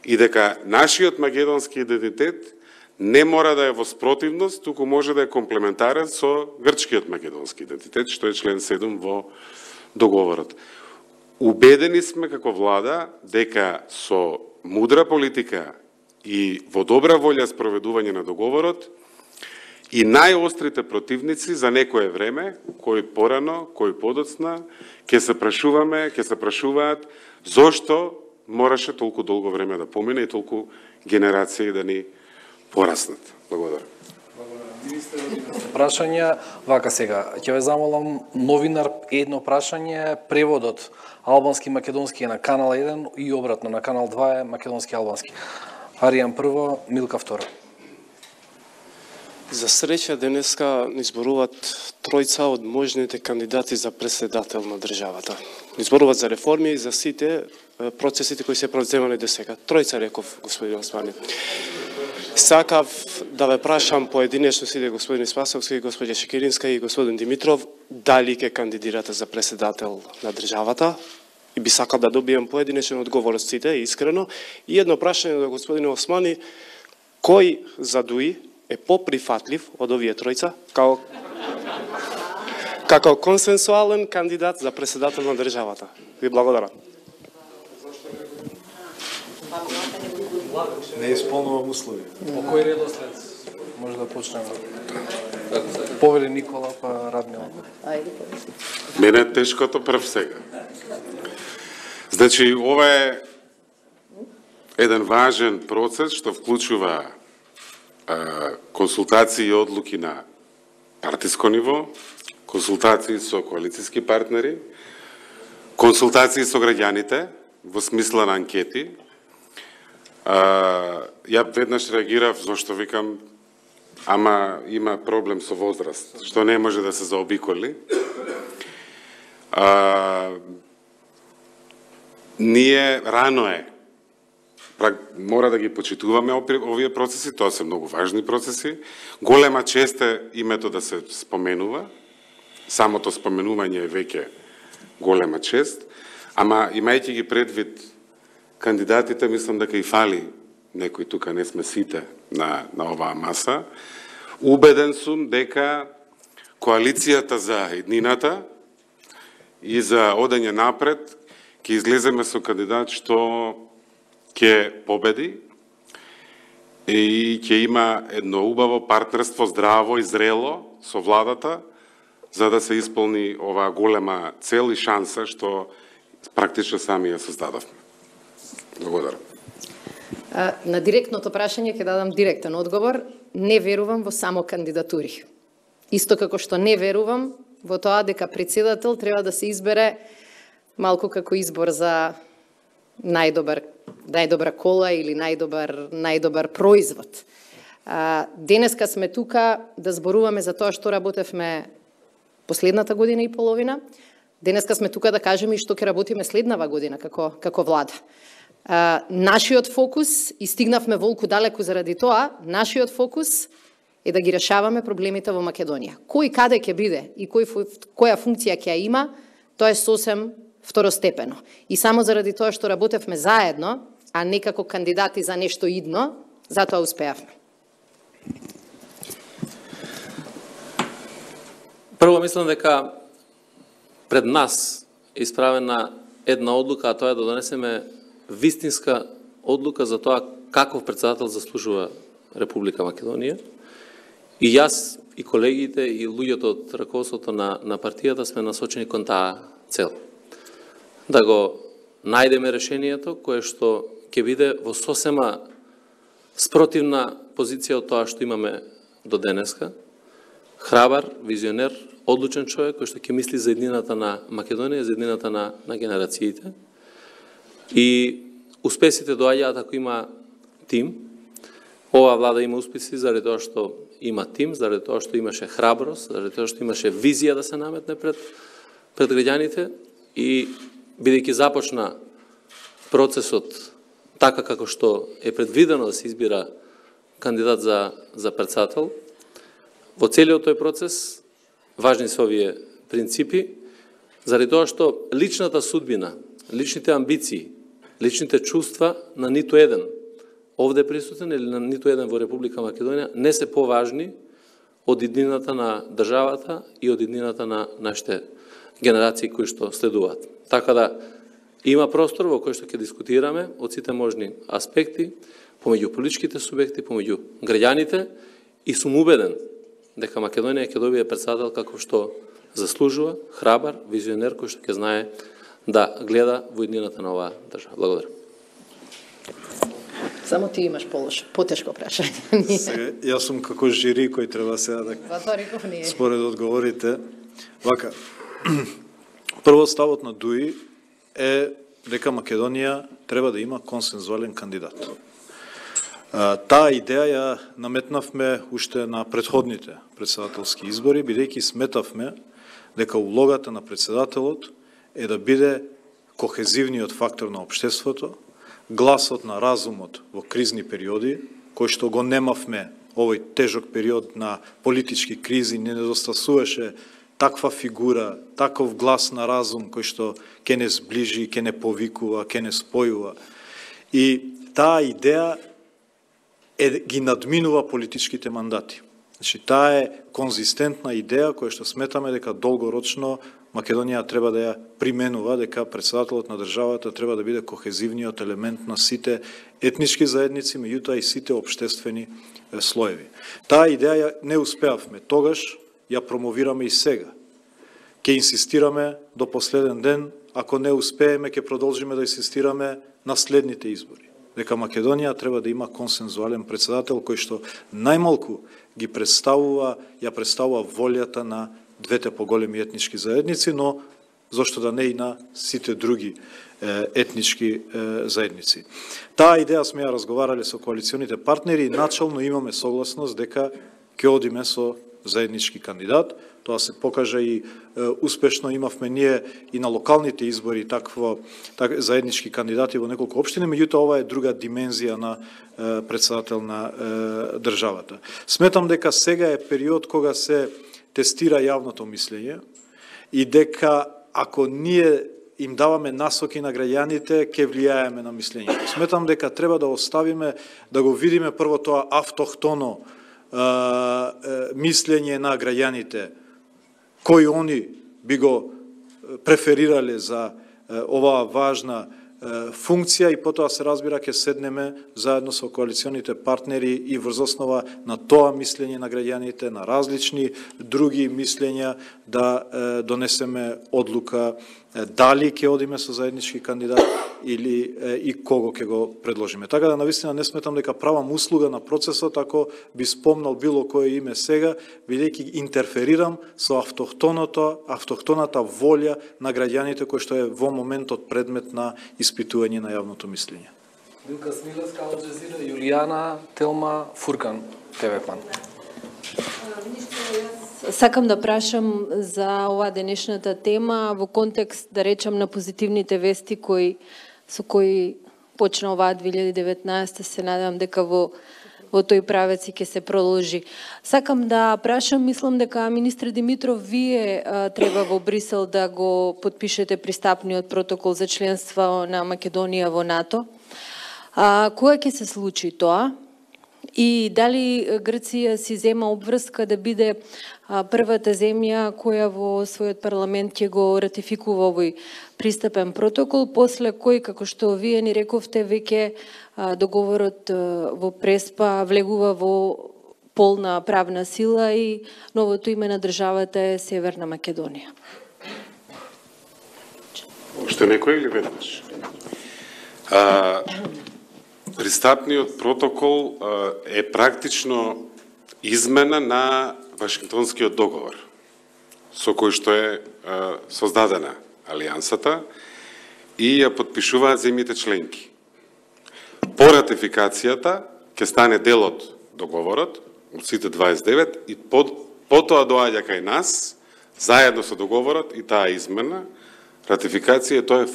S12: и дека нашиот македонски идентитет не мора да е во спротивност, туку може да е комплементарен со грчкиот македонски идентитет, што е член 7 во договорот. Убедени сме како влада дека со мудра политика и во добра волја спроведување на договорот и најострите противници за некое време, кој порано, кој подоцна, ќе се прашуваат зошто мораше толку долго време да помине и толку генерации да ни пораснат. Благодарам.
S9: Прашање, вака сега, ќе ве замолам новинар едно прашање, преводот албански македонски е на канал 1 и обратно на канал 2 е македонски албански. Аријан прво, Милка второ.
S13: За среќа денеска ни зборуваат тројца од можните кандидати за претседател на државата. Ни зборуваат за реформи и за сите процесите кои се проведени до сега. Тројца реков, господин Османи. Сакав да ве прашам поединечно сите господин Спасовски, господја Шекеринска и господин Димитров, дали ќе кандидирате за претседател на државата? И би сакал да добием поединечен одговор од сите, искрено. И едно прашање до господин Османи, кој задуи е поприфатлив од овие тројца како консенсуален кандидат за претседател на државата. Ви благодарам.
S10: Не исполнувам услови.
S9: По кој редослед може да почнеме? Повели Никола па Радмила.
S12: Мене е тешкото прв сега. Значи, ова е еден важен процес што вклучува консултации и одлуки на партиско ниво, консултации со коалицијски партнери, консултации со граѓаните во смисла на анкети. Ја веднаш реагирав зашто викам, ама има проблем со возраст, што не може да се заобиколи. Ние рано е. Мора да ги почитуваме овие процеси, тоа се многу важни процеси. Голема чест е името да се споменува. Самото споменување е веќе голема чест. Ама имајќи ги предвид кандидатите, мислам дека и фали некои тука не сме сите на оваа маса, убеден сум дека коалицијата за еднината и за одење напред ќе излеземе со кандидат што ќе победи и ќе има едно убаво партнерство, здраво и зрело со владата, за да се исполни оваа голема цел и шанса што практично сами ја создадовме. Благодарам.
S8: На директното прашање ќе дадам директен одговор. Не верувам во само кандидатури. Исто како што не верувам во тоа дека председател треба да се избере малку како избор за најдобра кола или најдобар производ. Денеска сме тука да зборуваме за тоа што работевме последната година и половина. Денеска сме тука да кажеме и што ќе работиме следнава година како влада. Нашиот фокус, и стигнавме волку далеку заради тоа, нашиот фокус е да ги решаваме проблемите во Македонија. Кој каде ќе биде и која функција ќе има, тоа е сосем второстепено. И само заради тоа што работевме заедно, а не како кандидати за нешто идно, затоа успеавме.
S11: Прво мислам дека пред нас е исправена една одлука, а тоа е да донесеме вистинска одлука за тоа каков председател заслужува Република Македонија. И јас, и колегите, и луѓето од раководството на партијата сме насочени кон таа цел. Да го најдеме решението кое што ќе биде во сосема спротивна позиција од тоа што имаме до денеска. Храбар, визионер, одлучен човек кој што ќе мисли за еднината на Македонија, за еднината на генерациите. И успесите доаѓаат ако има тим. Ова влада има успеси заради тоа што има тим, заради тоа што имаше храброст, заради тоа што имаше визија да се наметне пред граѓаните и бидејќи започна процесот така како што е предвидено да се избира кандидат за председател, во целиот тој процес важни се овие принципи, заради тоа што личната судбина, личните амбиции, личните чувства на ниту еден овде присутен или на ниту еден во Република Македонија не се поважни од еднината на државата и од еднината на нашите генерации кои што следуваат. Така да има простор во кој што ќе дискутираме од сите можни аспекти, помеѓу политичките субјекти, помеѓу граѓаните, и сум убеден дека Македонија ќе добие председател како што заслужува, храбар, визионер кој што ќе знае да гледа во еднината на оваа држава. Благодарам.
S8: Само ти имаш потешко прашање.
S10: Јас сум како жири кој треба сега да според одговорите. Вака, прво ставот на ДУИ е дека Македонија треба да има консензуален кандидат. Таа идеја ја наметнавме уште на претходните председателски избори, бидејќи сметавме дека улогата на председателот е да биде кохезивниот фактор на општеството, гласот на разумот во кризни периоди, кој што го немавме овој тежок период на политички кризи, не недостасуваше таква фигура, таков глас на разум кој што ќе не сближи, ќе не повикува, ќе не спојува. И таа идеја ги надминува политичките мандати. Значи, таа е конзистентна идеја која што сметаме дека долгорочно Македонија треба да ја применува, дека председателот на државата треба да биде кохезивниот елемент на сите етнички заедници, меѓутоа и сите општествени слоеви. Таа идеја не успеавме тогаш, ја промовираме и сега. Ќе инсистираме до последен ден, ако не успееме, ќе продолжиме да инсистираме на следните избори. Дека Македонија треба да има консензуален председател кој што најмалку ги представува, ја представува волјата на двете поголеми етнички заедници, но зошто да не и на сите други етнички заедници. Таа идеја сме ја разговарале со коалиционите партнери и начално имаме согласност дека ќе одиме со заеднички кандидат. Тоа се покажа и успешно имавме ние и на локалните избори заеднички кандидати во неколку општини, меѓутоа ова е друга димензија на председател на државата. Сметам дека сега е период кога се тестира јавното мислење и дека ако ние им даваме насоки на граѓаните, ќе влијаеме на мислењето. Сметам дека треба да оставиме, да го видиме прво тоа автохтоно мислење на граѓаните, кои они би го преферирале за оваа важна функција и потоа се разбира ќе седнеме заедно со коалиционите партнери и врз основа на тоа мислење на граѓаните, на различни други мислења да донесеме одлука дали ќе одиме со заеднички кандидат или и кого ќе го предложиме. Така да навистина не сметам дека правам услуга на процесот ако би спомнал било кое име сега, бидејќи интерферирам со автохтоната волја на граѓаните кој што е во моментот предмет на испитување на јавното мислење.
S9: Билка Смилевска, Ал Джазира, Јулијана, Телма, Фуркан, ТВ-пан.
S14: Сакам да прашам за оваа денешната тема во контекст, да речам, на позитивните вести со кои почна оваа 2019, се надевам дека во тој правец и ќе се продолжи. Сакам да прашам, мислам дека министр Димитров, вие треба во Брисел да го подпишете пристапниот протокол за членство на Македонија во НАТО. Кога ќе се случи тоа? И дали Грција си зема обврска да биде првата земја која во својот парламент ќе го ратификува овој пристапен протокол, после кој, како што вие ни рековте, веќе договорот во Преспа влегува во полна правна сила и новото име на државата е Северна Македонија.
S12: Уште некој или веднаш? Пристапниот протокол е практично измена на Вашингтонскиот договор, со кој што е создадена Алијансата и ја подпишуваат земјите членки. По ратификацијата ќе стане дел од договорот, од сите 29, и потоа доаѓа кај нас, заедно со договорот и таа измена, ратификација, тоа е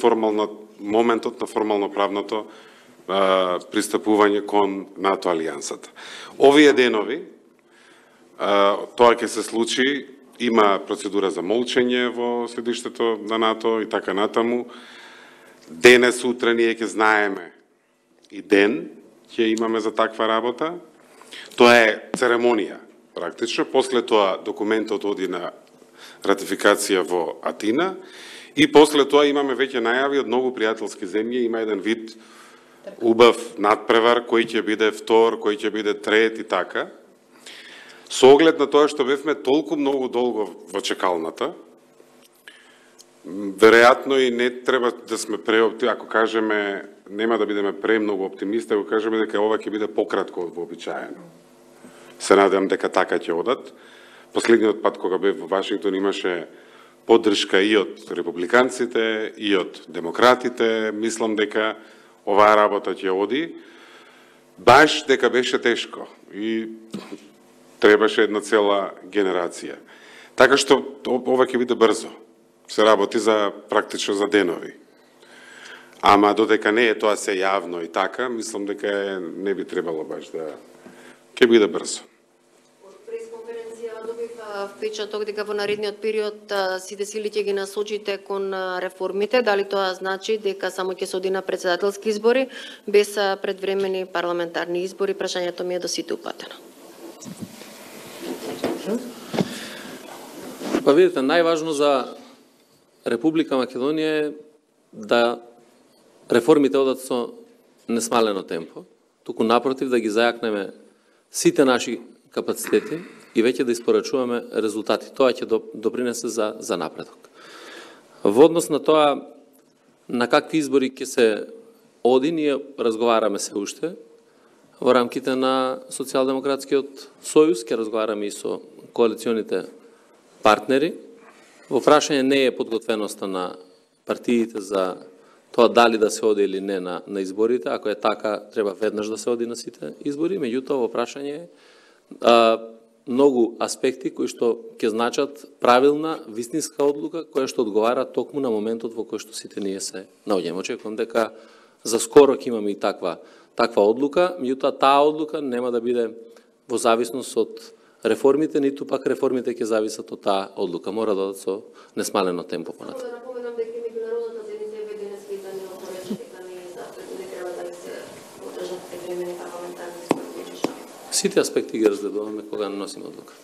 S12: моментот на формално правното пристапување кон НАТО Алијансата. Овие денови, тоа ќе се случи, има процедура за молчење во седиштето на НАТО и така натаму. Денес, утре, ние ќе знаеме и ден ќе имаме за таква работа. Тоа е церемонија, практично. После тоа документот оди на ратификација во Атина и после тоа имаме веќе најави од многу пријателски земји. Има еден вид убав надпревар, кој ќе биде втор, кој ќе биде трет и така. Со оглед на тоа што бевме толку многу долго во чекалната, веројатно и не треба да сме ако кажеме, нема да бидеме премногу оптимисти, ако кажеме дека ова ќе биде пократко од вообичаено. Се надевам дека така ќе одат. Последниот пат кога бев во Вашингтон имаше поддршка и од републиканците, и од демократите. Мислам дека оваа работа ќе оди, баш дека беше тешко и требаше една цела генерација. Така што ова ќе биде брзо. Се работи практично за денови. Ама додека не е тоа се јавно и така, мислам дека не би требало баш да ќе биде брзо.
S14: Впечаток дека во наредниот период сите сили ќе ги насочите кон реформите, дали тоа значи дека само ќе се оди на претседателски избори без предвремени парламентарни избори? Прашањето ми е до сите упатено.
S11: Па видите, најважно за Република Македонија е да реформите одат со несмалено темпо, туку напротив да ги зајакнеме сите наши капацитети и веќе да испорачуваме резултати. Тоа ќе допринесе за напредок. Во однос на тоа, на какви избори ќе се оди, ние разговараме се уште во рамките на Социјалдемократскиот сојуз, ќе разговараме и со коалиционите партнери. Во прашање не е подготвеноста на партиите за тоа дали да се оди или не на изборите. Ако е така, треба веднаш да се оди на сите избори. Меѓутоа, во прашање многу аспекти кои што ќе значат правилна, вистинска одлука која што одговара токму на моментот во кој што сите ние се наоѓаме. Очекувам дека за скоро ќе имаме и таква одлука, меѓутоа таа одлука нема да биде во зависност од реформите, ниту пак реформите ќе зависат од таа одлука. Мора да одат со несмалено темпо понатаму. Сите аспекти ги разгледуваме кога носиме одлука.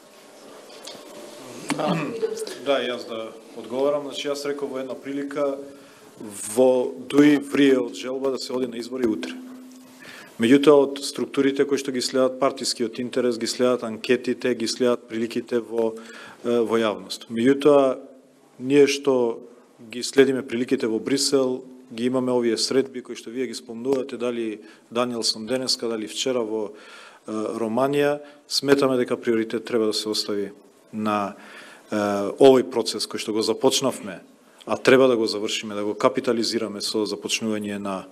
S10: Да, јас да одговарам, значи јас реков во една прилика во дуи врие од желба да се оди на избори утре. Меѓутоа, од структурите кои што ги следат партискиот интерес, ги следат анкетите, ги следат приликите во јавност. Меѓутоа, ние што ги следиме приликите во Брисел, ги имаме овие средби кои што вие ги спомнувате, дали Даниелсон денеска, дали вчера во Романија, сметаме дека приоритет треба да се остави на овој процес кој што го започнавме, а треба да го завршиме, да го капитализираме со започнување на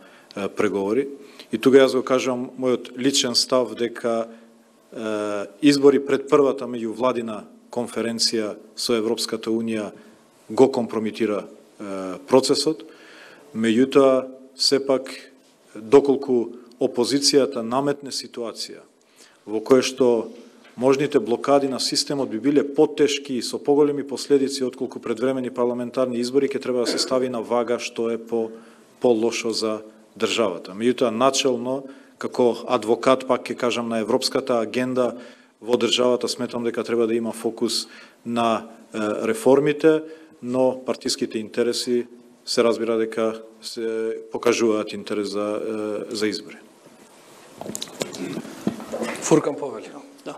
S10: преговори. И тука јас го кажам мојот личен став дека избори пред првата меѓувладина конференција со Европската Унија го компромитира процесот, меѓутоа сепак доколку опозицијата наметне ситуација во која што можните блокади на системот би биле потешки и со поголеми последици отколку предвремени парламентарни избори, ќе треба да се стави на вага што е по-лошо за државата. Меѓутоа, начелно, како адвокат, пак ќе кажам, на европската агенда во државата, сметам дека треба да има фокус на реформите, но партиските интереси се разбира дека се покажуваат интерес за избори.
S9: Фуркан Повели.
S15: Да.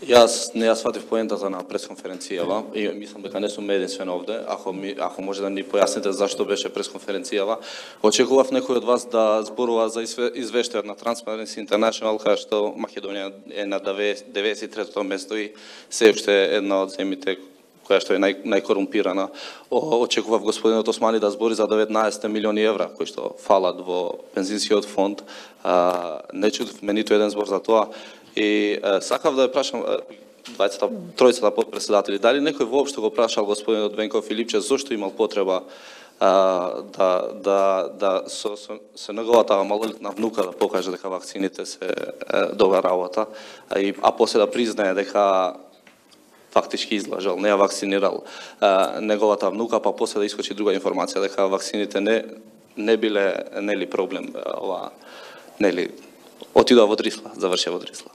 S15: Јас не ја сватив поентата на пресконференцијава и мислам дека не сум единствен овде. Ако може да ни појасните зашто беше пресконференцијава, очекував некој од вас да зборува за извештајот на Transparency International, кај што Македонија е на 93-то место и се уште една од земјите која што е најкорумпирана. Очекував господинот Османи да збори за 19 милиони евра кои што фалат во пензионскиот фонд. Не чудовме ниту еден збор за тоа. И сакав да ја прашам тројцата подпредседатели, дали некој воопшто го прашал господинот Венко Филипче зошто имал потреба да со неговата малолетна внука да покаже дека вакцините се добра работа, а после да признае дека фактички излажал, не ја вакцинирал неговата внука, па после да искочи друга информација дека вакцините не биле нели проблем, нели отидоа во Дрисла, завршија во Дрисла.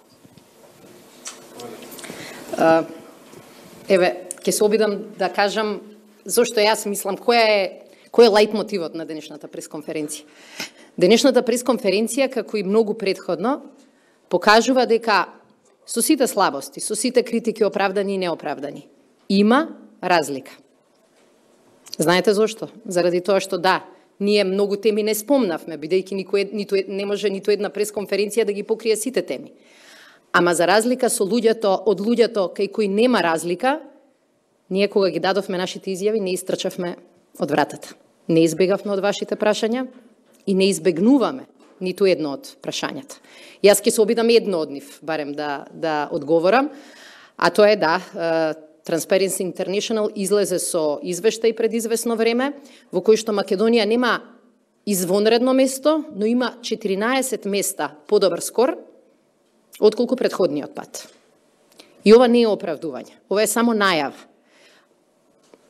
S8: Еве, ќе се обидам да кажам зошто јас мислам кој е лајтмотивот на денешната пресконференција. Денешната пресконференција, како и многу предходно, покажува дека со сите слабости, со сите критики оправдани и неоправдани, има разлика. Знаете зошто? Заради тоа што да, ние многу теми не спомнавме, бидејќи не може ниту една пресконференција да ги покрие сите теми. Ама за разлика од луѓето кај кои нема разлика, ние кога ги дадовме нашите изјави, не истрчавме од вратата. Не избегавме од вашите прашања и не избегнуваме ниту едно од прашањата. Јас ќе се обидам едно од нив, барем да одговорам, а тоа е да, Transparency International излезе со извештај пред известно време, во кој што Македонија нема извонредно место, но има 14 места подобар скор, отколку предходниот пат. И ова не е оправдување, ова е само најава.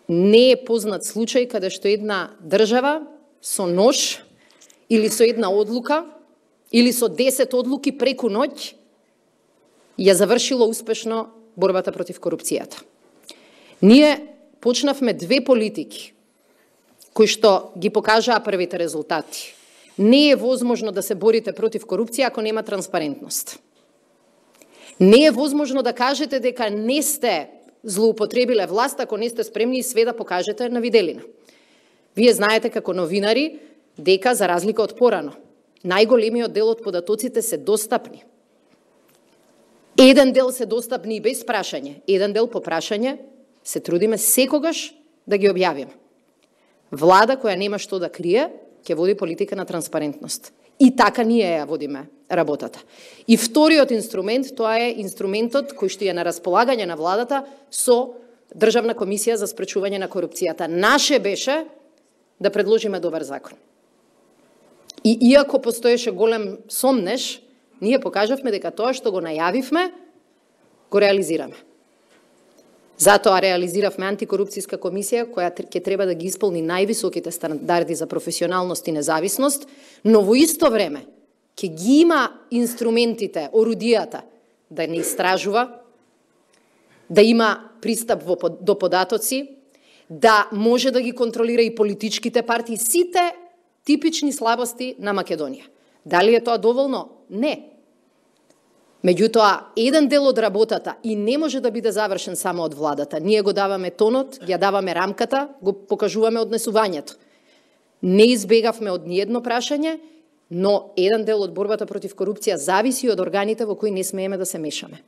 S8: Не е познат случај каде што една држава со нож или со една одлука или со 10 одлуки преку ноќ ја завршило успешно борбата против корупцијата. Ние почнавме две политики кои што ги покажаа првите резултати. Не е возможно да се борите против корупција ако нема транспарентност. Не е возможно да кажете дека не сте злоупотребиле власт ако не сте спремни и све да покажете на виделина. Вие знаете како новинари дека за разлика од порано, најголемиот дел од податоците се достапни. Еден дел се достапни и без прашање, еден дел по прашање, се трудиме секогаш да ги објавиме. Влада која нема што да крие, ќе води политика на транспарентност. И така ние ја водиме работата. И вториот инструмент, тоа е инструментот кој што е на располагање на владата со Државна комисија за спречување на корупцијата. Наше беше да предложиме добар закон. И иако постоеше голем сомнеж, ние покажавме дека тоа што го најавивме, го реализираме. Затоа реализиравме антикорупцијска комисија која ќе треба да ги исполни највисоките стандарди за професионалност и независност, но во исто време ќе ги има инструментите, орудијата да не истражува, да има пристап до податоци, да може да ги контролира и политичките партии, сите типични слабости на Македонија. Дали е тоа доволно? Не. Меѓутоа, еден дел од работата и не може да биде завршен само од владата. Ние го даваме тонот, ја даваме рамката, го покажуваме однесувањето. Не избегавме од ниедно прашање, но еден дел од борбата против корупција зависи од органите во кои не смееме да се мешаме.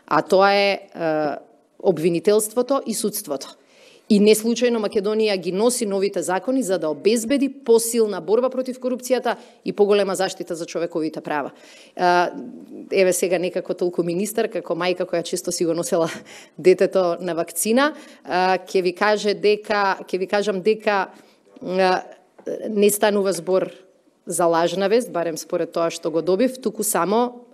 S8: А тоа е обвинителството и судството. И не случајно Македонија ги носи новите закони за да обезбеди посилна борба против корупцијата и поголема заштита за човековите права. Еве сега некако толку министар, како мајка која често си го носела детето на вакцина, ќе ви кажам дека не станува збор за лажна вест, барем според тоа што го добив, туку само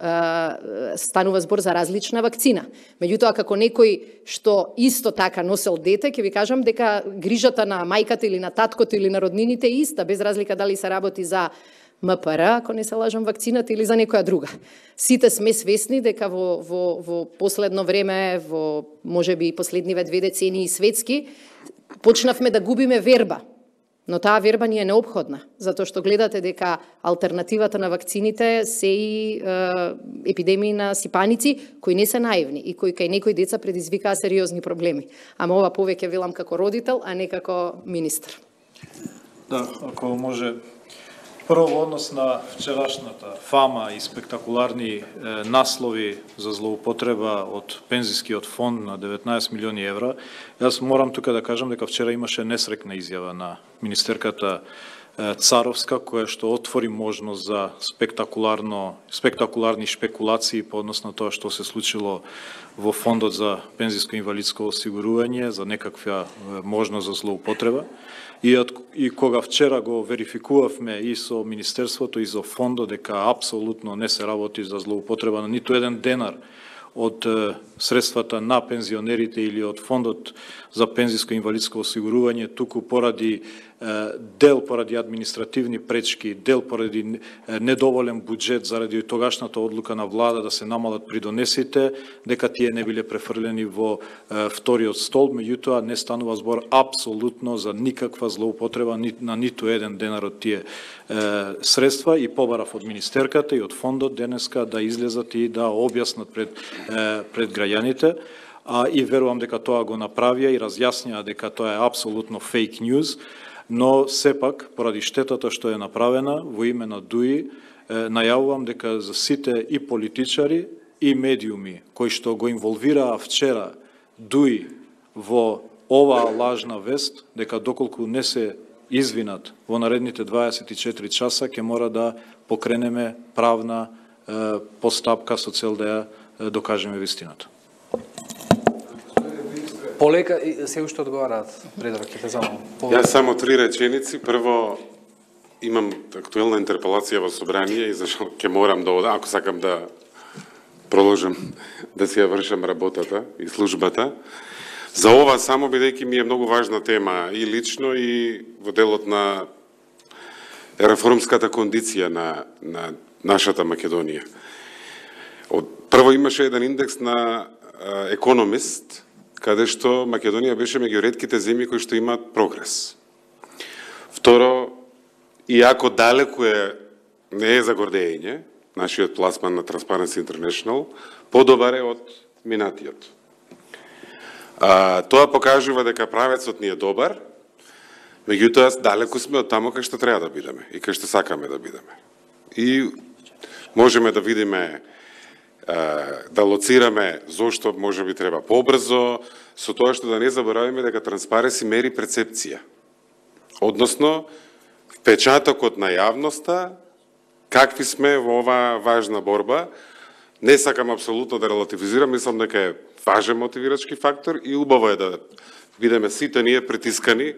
S8: станува збор за различна вакцина. Меѓутоа, како некој што исто така носел дете, ќе ви кажам дека грижата на мајката или на таткото или на роднините е иста, без разлика дали се работи за МПР, ако не се лажам, вакцината или за некоја друга. Сите сме свесни дека во последно време, во можеби последниве 2 децении светски, почнавме да губиме верба. Но таа верба ни е неопходна, затоа што гледате дека алтернативата на вакцините се и епидемии на сипаници, кои не се наивни и кои кај некои деца предизвикаа сериозни проблеми. Ама ова повеќе велам како родител, а не како министр.
S10: Да, ако може, прво во однос на вчерашната фама и спектакуларни наслови за злоупотреба од пензискиот фонд на 19 милиони евра, јас морам тука да кажам дека вчера имаше несрекна изјава на министерката Царовска, која што отвори можност за спектакуларни шпекулации по однос на тоа што се случило во фондот за пензиско инвалидско осигурување, за некаква можност за злоупотреба. И кога вчера го верификувавме и со Министерството и со фондот дека апсолутно не се работи за злоупотреба на ниту еден денар од средствата на пензионерите или од фондот за пензиско инвалидско осигурување, туку поради поради административни пречки, дел поради недоволен буџет заради тогашната одлука на влада да се намалат придонесите, дека тие не биле префрлени во вториот столб, меѓутоа не станува збор апсолутно за никаква злоупотреба на ниту еден денар од тие средства и побарав од министерката и од фондот денеска да излезат и да објаснат пред граѓаните, и верувам дека тоа го направија и разјаснија дека тоа е апсолутно фейк ньюз, но сепак, поради штетата што е направена во име на ДУИ, најавувам дека за сите и политичари и медиуми кои што го инволвираа вчера ДУИ во оваа лажна вест, дека доколку не се извинат во наредните 24 часа, ќе мора да покренеме правна постапка со цел да ја докажеме вистината.
S9: Полека се уште одговараат, Предраг, ќе те замолам.
S12: Јас само 3 реченици. Прво, имам актуелна интерпелација во собрание и зашто ќе морам да одам, ако сакам да продолжам да си ја вршам работата и службата. За ова само бидејќи ми е многу важна тема и лично и во делот на реформската кондиција на нашата Македонија. Прво имаше еден индекс на Економист, каде што Македонија беше меѓу ретките земји кои што имаат прогрес. Второ, иако далеку не е за гордење, нашиот пласман на Transparency International, подобар е од минатиот. Тоа покажува дека правецот ни е добар, меѓутоа далеку сме од таму кај што треба да бидеме и кај што сакаме да бидеме. И можеме да видиме, да лоцираме зошто може би треба побрзо, со тоа што да не заборавиме дека Transparency мери перцепција. Односно, впечатокот на јавноста, какви сме во оваа важна борба. Не сакам апсолутно да релативизирам, мислам дека е важен мотивирачки фактор и убаво е да бидеме сите ние притискани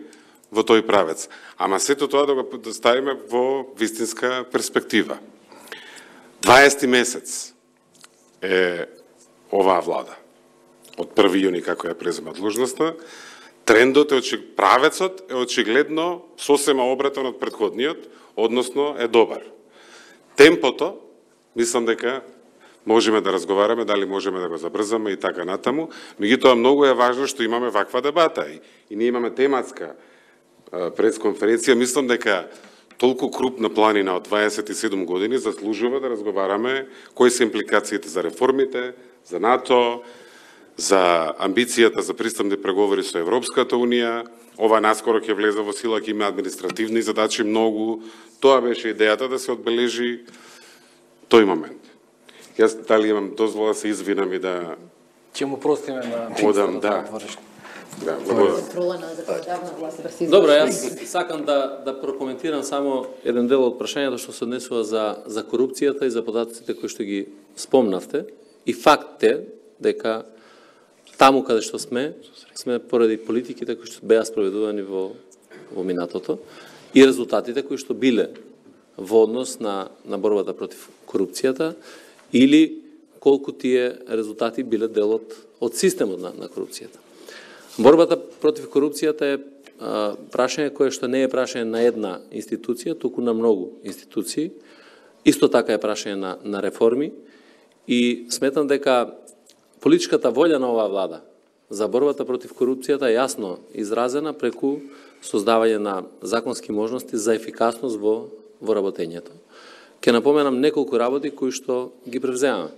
S12: во тој правец. Ама сето тоа да го ставиме во вистинска перспектива. 20 месец е оваа влада. Од 1 јуни како ја презема длужноста, трендот правецот е очигледно сосема обратен од претходниот, односно е добар. Темпото, мислам дека можеме да разговараме дали можеме да го забрзаме и така натаму. Меѓутоа многу е важно што имаме ваква дебата и ние имаме тематска пресконференција. Мислам дека толку крупна планина од 27 години заслужува да разговараме кои се импликациите за реформите, за НАТО, за амбицијата за пристапни преговори со Европската Унија. Ова наскоро ќе влезе во сила, ќе има административни задачи многу. Тоа беше идејата да се одбележи тој момент. Јас дали имам дозвола да се извинам и да
S9: ќе му простиме на
S12: одам, да. Да,
S11: добро, јас сакам да прокоментирам само еден дел од прашањето што се однесува за корупцијата и за податоците кои што ги спомнавте. И факт е дека таму каде што сме поради политиките кои што беа спроведувани во минатото и резултатите кои што биле во однос на борбата против корупцијата или колку тие резултати биле дел од системот на корупцијата. Борбата против корупцијата е прашање кое што не е прашање на една институција, туку на многу институции. Исто така е прашање на реформи и сметам дека политичката волја на оваа влада за борбата против корупцијата е јасно изразена преку создавање на законски можности за ефикасност во работењето. Ќе напоменам неколку работи кои што ги превземаме.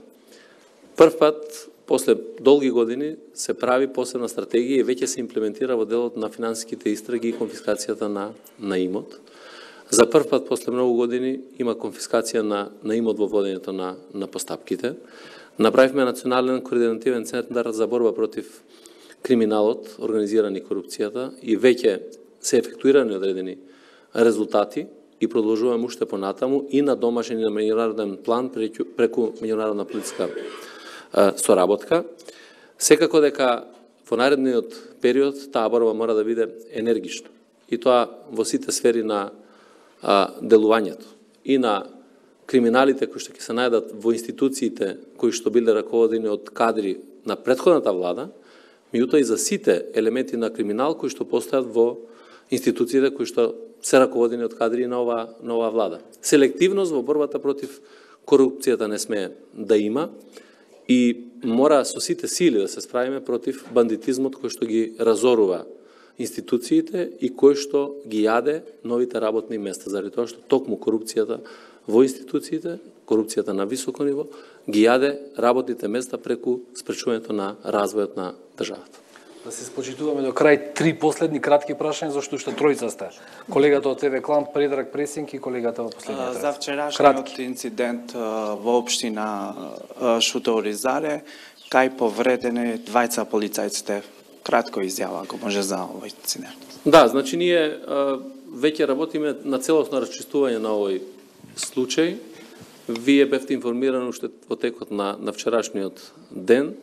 S11: Прв пат, после долги години, се прави посебна стратегија и веќе се имплементира во делот на финансиските истраги и конфискацијата на имот. За прв пат, после многу години, има конфискација на имот во водењето на постапките. Направивме Национален координативен центар за борба против криминалот, организиран и корупцијата и веќе се ефектуирани одредени резултати и продолжуваме уште понатаму и на домашен и на меѓународен план преку меѓународна политичка соработка. Секако дека во наредниот период таа борба мора да биде енергична и тоа во сите сфери на делувањето и на криминалите кои што ќе се најдат во институциите кои што биле раководени од кадри на претходната влада, меѓутоа и за сите елементи на криминал кои што постојат во институциите кои што се раководени од кадри на оваа влада. Селективност во борбата против корупцијата не смее да има и мора со сите сили да се справиме против бандитизмот кој што ги разорува институциите и кој што ги јаде новите работни места, заради тоа што токму корупцијата во институциите, корупцијата на високо ниво, ги јаде работните места преку спречувањето на развојот на државата.
S9: Да се спочитуваме до крај, 3 последни кратки прашања, зашто уште тројца сте. Колегата од ТВ Клан, Предраг Пресинг и колегата во последниот ред.
S16: За вчерашниот инцидент во општина Шуто-Оризаре, кај повредени двајца полицајците. Кратко изјава, ако може, за овој инцидент.
S11: Да, значи ние веќе работиме на целосно расчистување на овој случај. Вие бевте информирани уште во текот на вчерашниот ден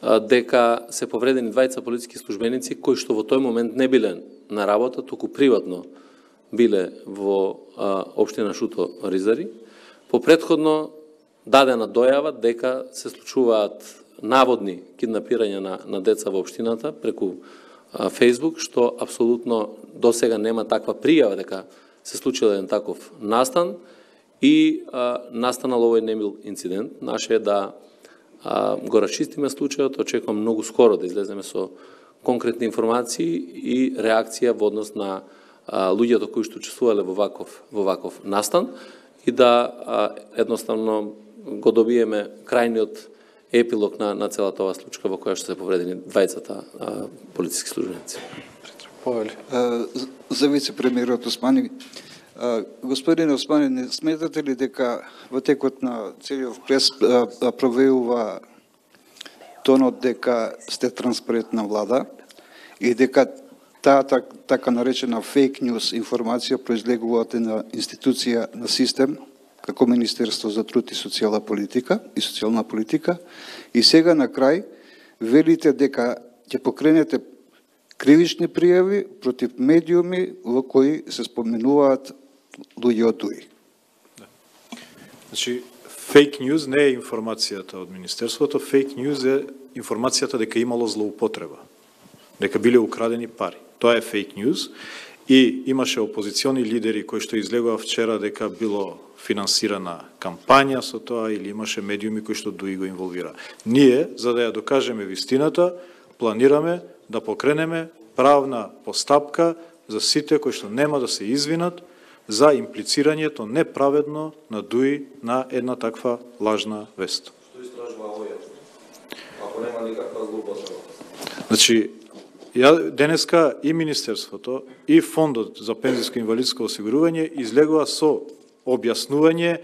S11: дека се повредени двајца полициски службеници кои што во тој момент не биле на работа, туку приватно биле во општина Шуто-Оризари. По претходно дадена дојава дека се случуваат наводни киднапирања на деца во општината преку Фејсбук, што апсолутно до сега нема таква пријава дека се случил еден таков настан и настанал овој немил инцидент. Наше е да го расчистиме случајот, очекувам многу скоро да излеземе со конкретни информации и реакција во однос на луѓето кои што учествувале во ваков настан и да едноставно го добиеме крајниот епилог на целата оваа случка во која што се повредени двајцата полициски службеници.
S9: Повели.
S17: За вице-премиерот Османи, господин Османи, не сметате ли дека во текот на целиот прес провеува тонот дека сте транспарентна влада и дека таа така наречена фейк нюс информација произлегува од една институција на систем како Министерство за труд и социјална политика и сега на крај велите дека ќе покренете кривични пријави против медиуми во кои се споменуваат луѓе од ДУИ.
S10: Значи, фейк ньюз не е информацијата од Министерството, фейк ньюз е информацијата дека имало злоупотреба, дека биле украдени пари. Тоа е фейк ньюз И имаше опозициони лидери кои што излегува вчера дека било финансирана кампања со тоа или имаше медиуми кои што дуи го инволвира. Ние, за да ја докажеме вистината, планираме да покренеме правна постапка за сите кои што нема да се извинат за имплицирањето неправедно на дуи на една таква лажна вест.
S11: Што истражува ОЈ? Ако нема никаква злоупотреба.
S10: Значи, денеска и Министерството и Фондот за пензиско и инвалидско осигурување излегува со објаснување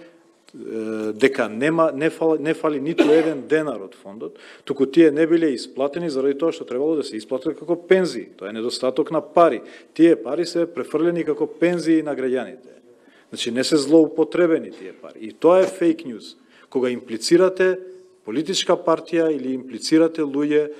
S10: дека не фали ниту еден денар од фондот, туку тие не биле исплатени заради тоа што требало да се исплатат како пензии. Тоа е недостаток на пари. Тие пари се префрлени како пензии на граѓаните. Значи не се злоупотребени тие пари. И тоа е фейк ньюс. Кога имплицирате политичка партија или имплицирате луѓе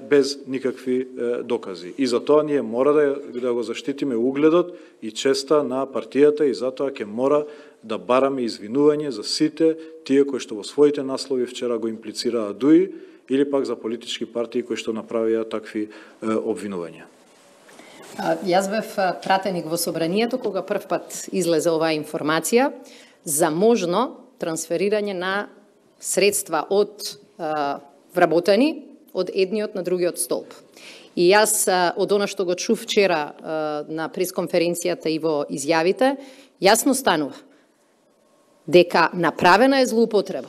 S10: без никакви докази. И затоа ние мора да го заштитиме угледот и честа на партијата и затоа ќе мора да бараме извинување за сите тие кои што во своите наслови вчера го имплицираа дуи или пак за политички партии кои што направија такви обвинувања.
S8: Јас бев пратеник во собранието кога прв пат излезе оваа информација за можно трансферирање на средства од вработени од едниот на другиот столб. И јас од она што го чув вчера на пресконференцијата и во изјавите, јасно станува дека направена е злоупотреба,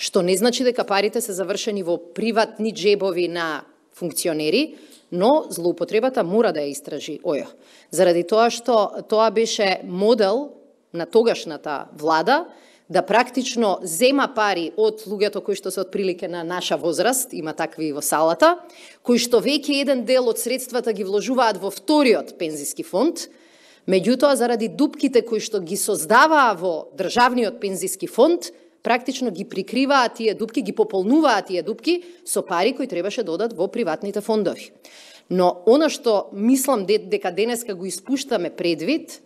S8: што не значи дека парите се завршени во приватни джебови на функционери, но злоупотребата мора да ја истражи ОЈ. Заради тоа што тоа беше модел на тогашната влада, да практично зема пари од луѓето кои што се отприлике на наша возраст, има такви во салата, кои што веќе еден дел од средствата ги вложуваат во вториот пензиски фонд, меѓутоа заради дупките кои што ги создаваа во државниот пензиски фонд, практично ги прикриваат тие дупки, ги пополнуваат тие дупки со пари кои требаше да одат во приватните фондови. Но она што мислам дека денеска го испуштаме предвид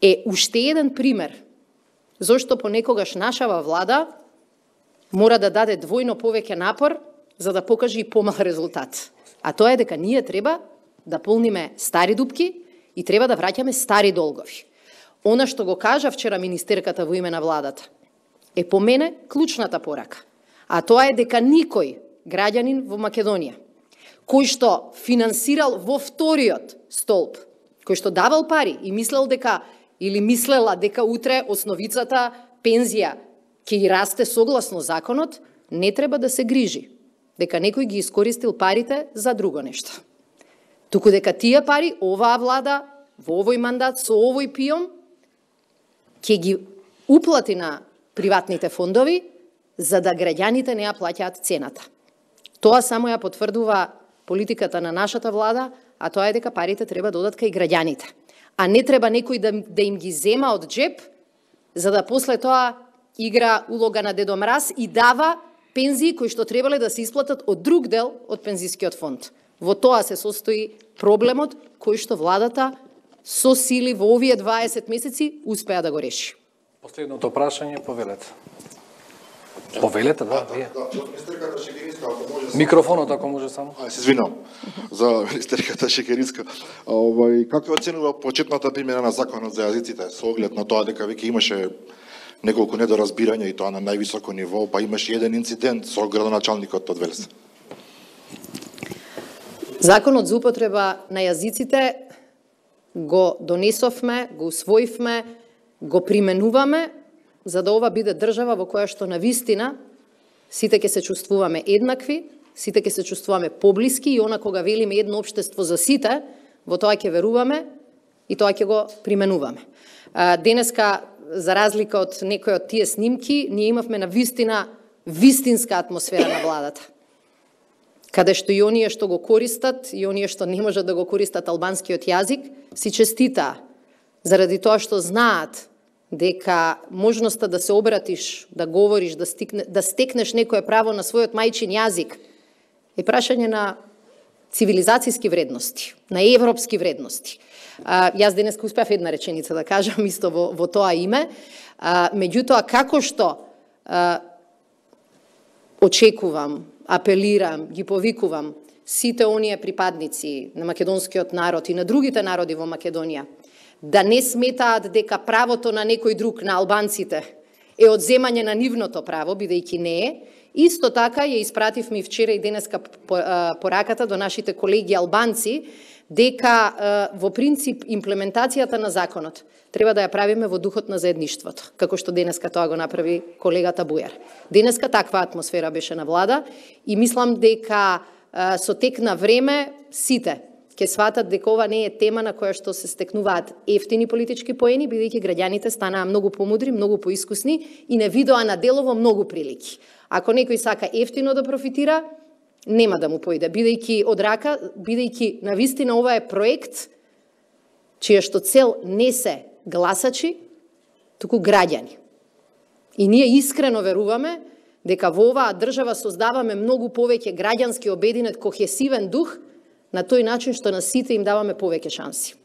S8: е уште еден пример зошто понекогаш нашава влада мора да даде двојно повеќе напор за да покаже и помал резултат. А тоа е дека ние треба да полниме стари дупки и треба да враќаме стари долгови. Она што го кажа вчера министерката во име на владата е по мене клучната порака. А тоа е дека никој граѓанин во Македонија кој што финансирал во вториот столб, кој што давал пари и мислел дека или мислела дека утре основицата пензија ќе ги расте согласно законот, не треба да се грижи дека некој ги искористил парите за друго нешто. Туку дека тие пари оваа влада во овој мандат со овој пиом ќе ги уплати на приватните фондови за да граѓаните не ја плаќаат цената. Тоа само ја потврдува политиката на нашата влада, а тоа е дека парите треба да одат кај граѓаните. А не треба некој да им ги зема од джеб, за да после тоа игра улога на Дедо Мраз и дава пензии кои што требале да се исплатат од друг дел од пензискиот фонд. Во тоа се состои проблемот кој што владата со сили во овие 20 месеци успеа да го реши.
S9: Последното прашање, повелете. Повелете, да, вие.
S18: Министерката Шекеринска, ако може...
S9: Микрофонот, ако може само.
S18: Се извинувам за министерката Шекеринска. Како оценува почетната примена на законот за јазиците, со оглед на тоа дека веќе имаше неколку недоразбирања и тоа на највисоко ниво, па имаше еден инцидент со градоначалникот од Велес?
S8: Законот за употреба на јазиците го донесовме, го усвоивме, го применуваме, за да ова биде држава во која што навистина сите ќе се чувствуваме еднакви, сите ќе се чувствуваме поблиски и она кога велиме едно општество за сите, во тоа ќе веруваме и тоа ќе го применуваме. Денеска, за разлика од некои од тие снимки, ние имавме навистина вистинска атмосфера на владата, каде што и оние што го користат, и оние што не можат да го користат албанскиот јазик, си честитаа, заради тоа што знаат дека можноста да се обратиш, да говориш, да стекнеш некое право на својот мајчин јазик е прашање на цивилизацијски вредности, на европски вредности. Јас денеска успеав една реченица да кажам исто во тоа име, меѓутоа како што очекувам, апелирам, ги повикувам сите оние припадници на македонскиот народ и на другите народи во Македонија да не сметаат дека правото на некој друг, на албанците, е одземање на нивното право, бидејќи не е. Исто така ја испративме и вчера и денеска пораката до нашите колеги албанци дека во принцип имплементацијата на законот треба да ја правиме во духот на заедништвото, како што денеска тоа го направи колегата Бујар. Денеска таква атмосфера беше на влада и мислам дека со тек на време сите ќе сватат дека ова не е тема на која што се стекнуваат ефтини политички поени, бидејќи граѓаните станаа многу помудри, многу поискусни и не видоа на делово многу прилики. Ако некој сака ефтино да профитира, нема да му појде, бидејќи од рака, бидејќи навистина ова е проект чија што цел не се гласачи, туку граѓани. И ние искрено веруваме дека во оваа држава создаваме многу повеќе граѓански обединет кохесивен дух на тој начин што на сите им даваме повеќе шанси.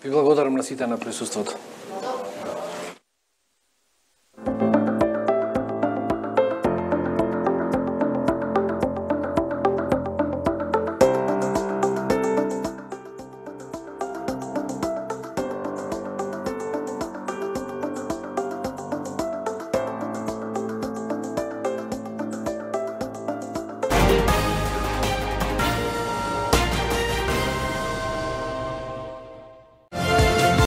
S9: Ви благодарам на сите на присуството.